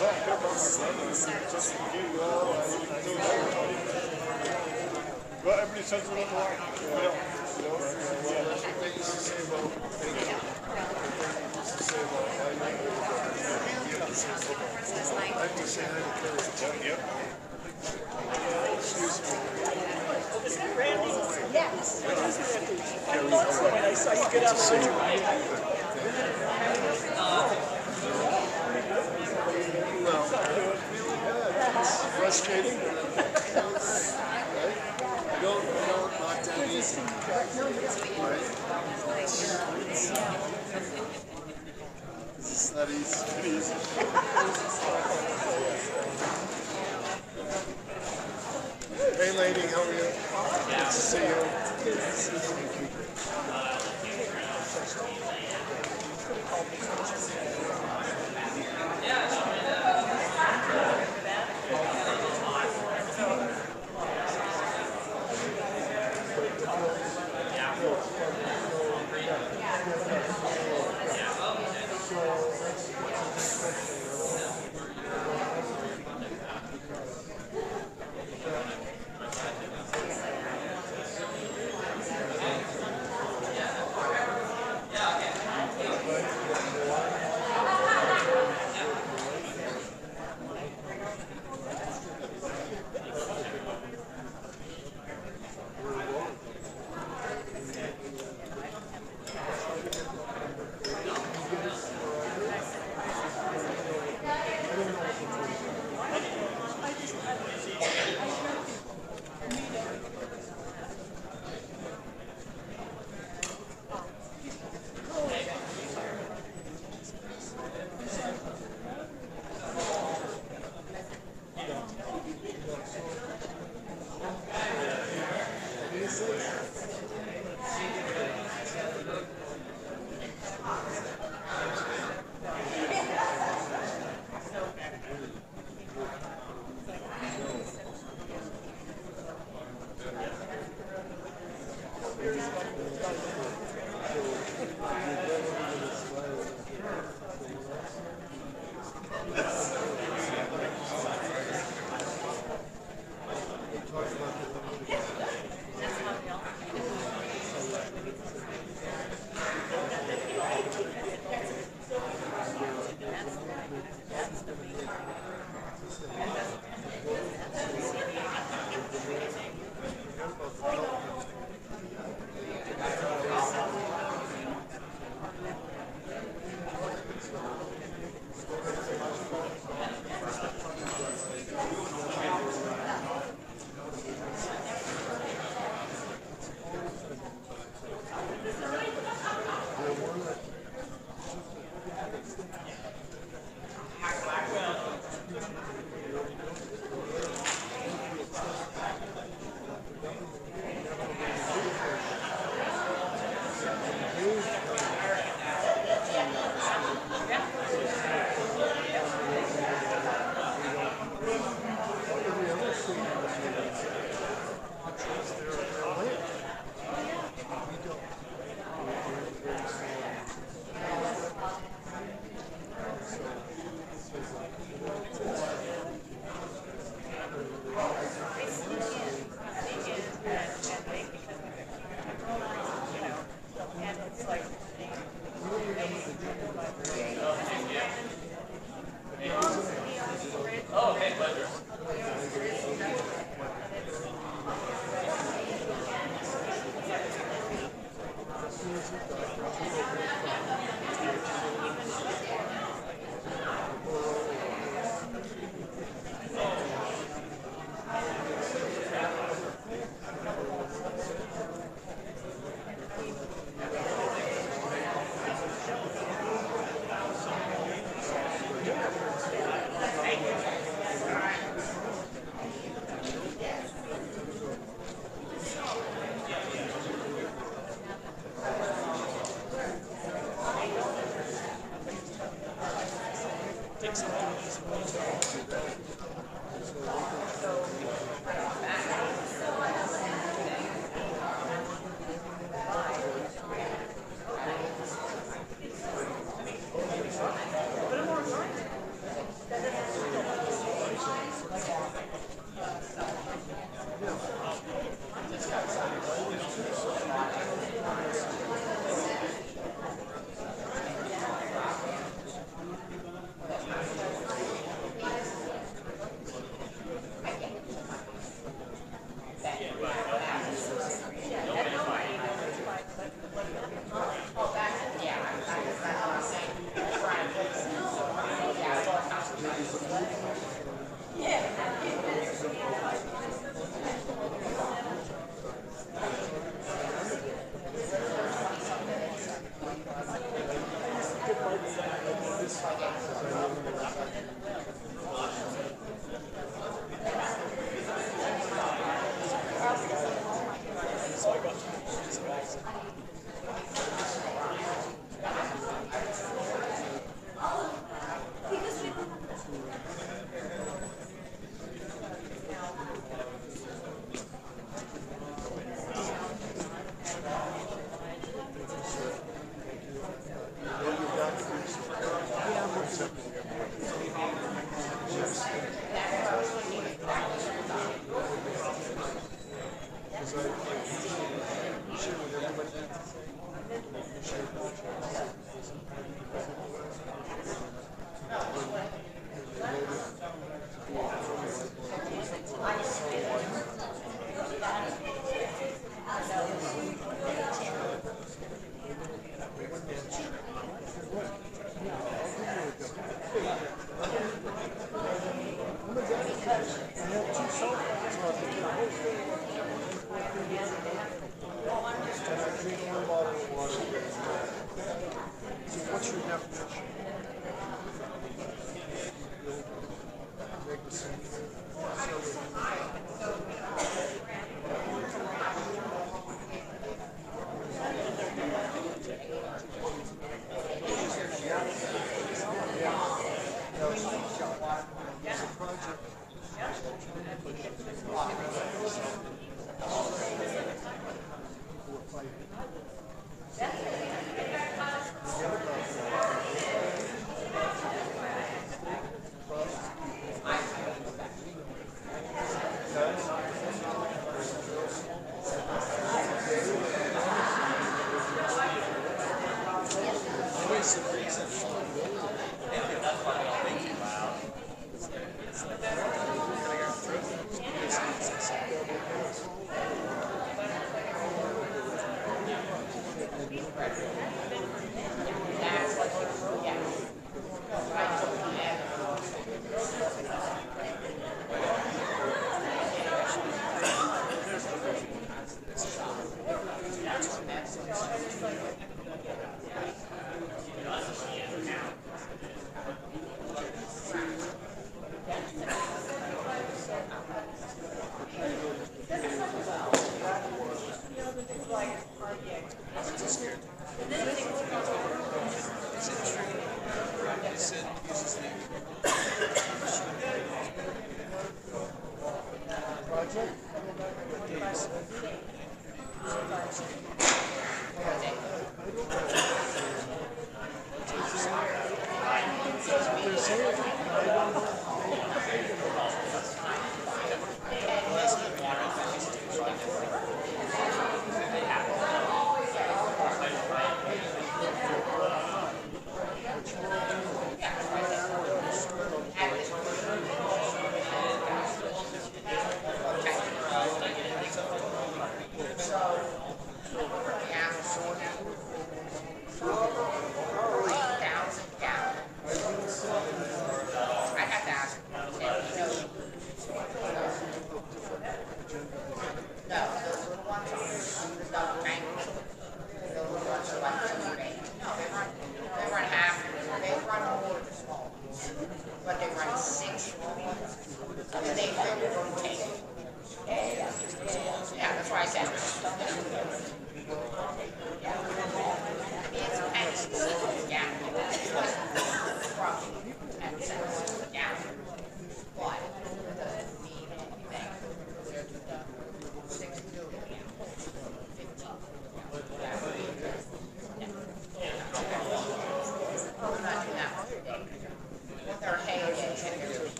Well, I come from my brother. Just for you. Well, I know everybody. Well, everybody says we're not like. Well, that's what they used to say about. They used to say about. I have to say hi to Carolyn. Yep. Excuse me. Is that Randy? Yes. I love it when I saw you get up. Well, it's frustrating. You don't knock down easy. Right? It's not easy. Hey, lady, how are you? Good to see you. Thank you.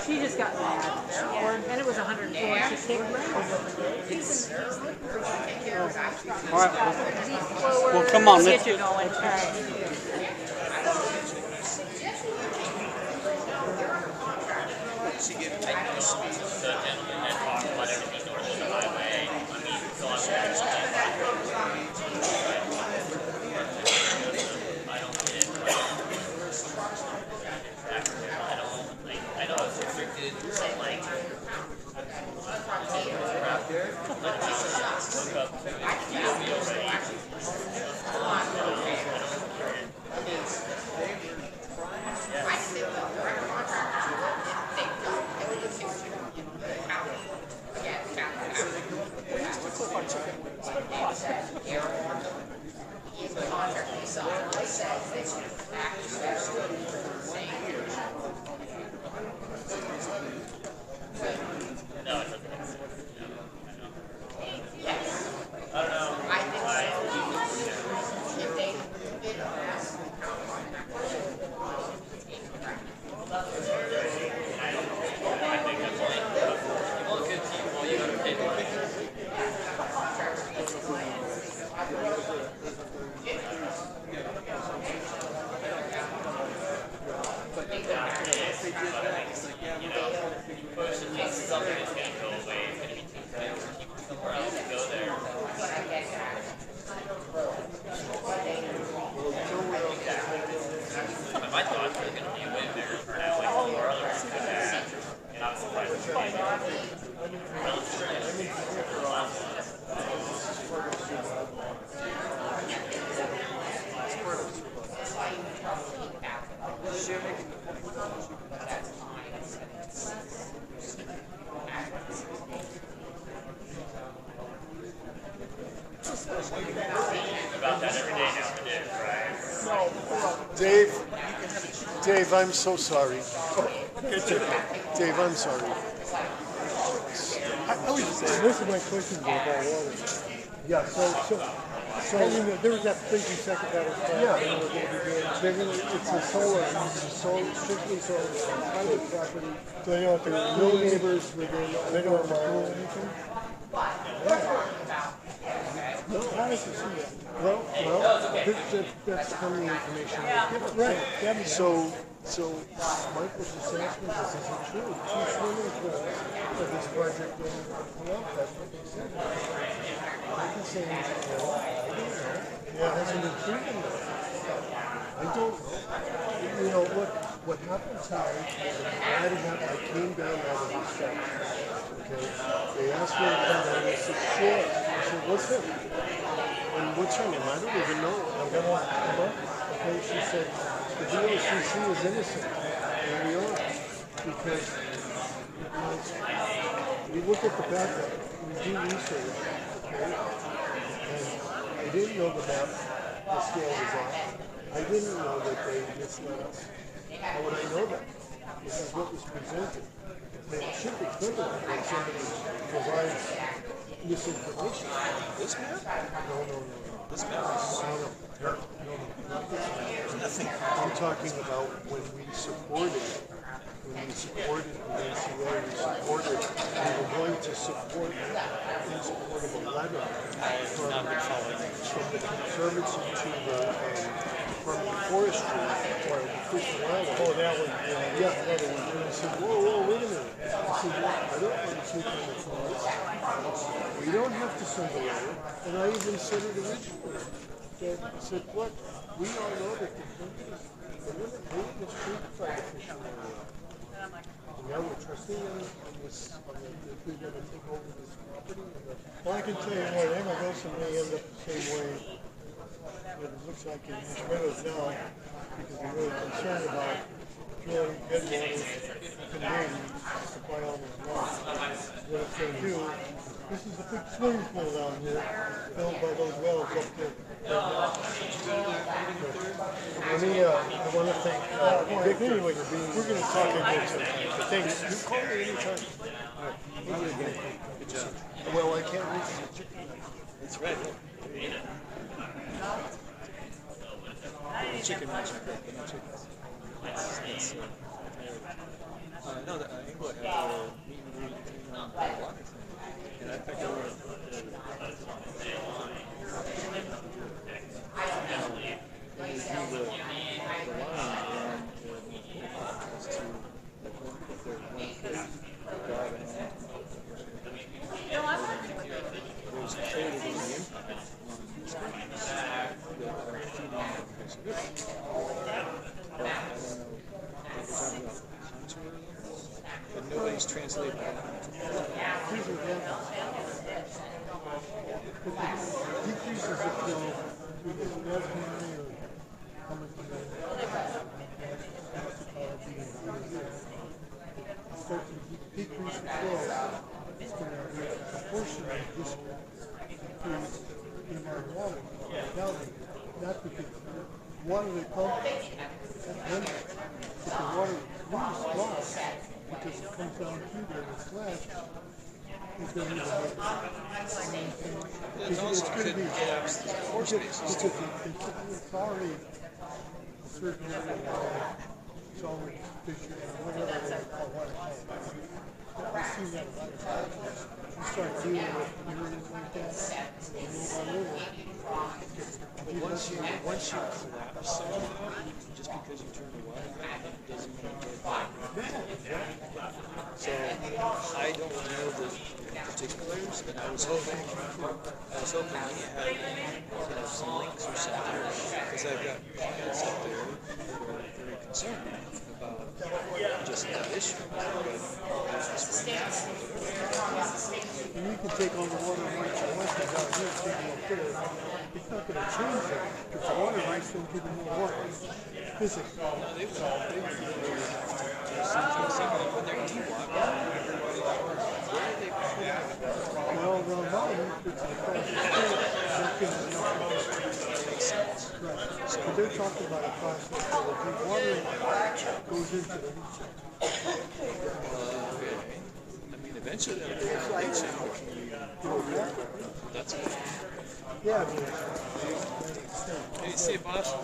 She just got mad. And it was 104. She kicked All right. Well, come on. Let's get you going. All right. Does he give you a speech? The gentleman that talked about everything north of the highway, I mean, so I'm I don't get it. I know it's restricted, like, hook up to Dave, I'm so sorry. Dave, I'm sorry. I was just saying, most of my questions were about water. Yeah, so there was that 30 second that was it's a solar, strictly solar, private property. So they don't have to, no neighbors within, they don't have to pull anything? No, how does it see that? Well, that's from the information. Right. So Michael's just asking, this isn't true. 2 swimming pools for this project in Cologne, that's what they said. I can say, I don't know. Yeah, it hasn't been proven though. I don't know. You know, what happened tonight, I came down out of the steps. Okay? They asked me to come down, I said, sure. I said, what's it? And what's her name? I don't even know. I'm going to come up. Okay, she said, the DOCC is innocent. And we are. Because we look at the background, we do research, okay? And I didn't know the map, the scale was off. I didn't know that they misled us. How would I know that? This is what was presented. And it should be criminal when somebody provides misinformation. This map? No. This map? No. Not this map. Nothing. I'm talking about when we supported the NCA, we were going to support in support of a letter from the Conservancy to the Department of Forestry or the Fish and Wildlife. Oh, that one. Yeah, another one. And I said, whoa, wait a minute. I said, I don't want to take on the forest. We don't have to send a letter. And I even said it originally. I said, look, we all know that the country is trying to fish and wildlife. And now we're trusting them on this, if we're going to take over this property. Well, I can tell you what, Amargosa may end up the same way that it looks like in these meadows now, because they're really concerned about drilling headwaters conveying to supply all this water. What it's going to do, this is a big swimming pool down here, filled by those wells up there. I want to thank Dick. Anyway, we're going to talk again sometime. Thanks. You call me anytime. All right. Good job. Well, I can't reach the chicken. That's right. Chicken match. No, England had a meet and greet on the block, and I picked over the line and translate that. Here's what happens. If it decreases the flow through the reservoir or how much of it starts to decrease the flow, it's going to proportionally decrease the amount of water. Now, not because water they pump, that's one thing. But the water really drops because it comes down through there and flat. It's going to need a it's going to be, it's already a certain area of water. It's already fisher or whatever they call water. I've seen that a lot of times. You start dealing with areas like that, Once you collapse just because you turn the water on, doesn't mean you get that. So I don't know the particulars, and I was hoping you had some links or something, because I've got clients up there who are very concerned about just that issue. And you can take all the water rights you want to down here and take it up there. It's not going to change that because the water rights don't give you more water. Physically. No, they would when they're deep-water, where are they putting it? Well, the mountain, it's across the state, that can makes sense. Right. But they're talking about a process where the deep water goes into the leaching. I mean, eventually they'll do leaching. That's good. Yeah, Hey, see you, boss.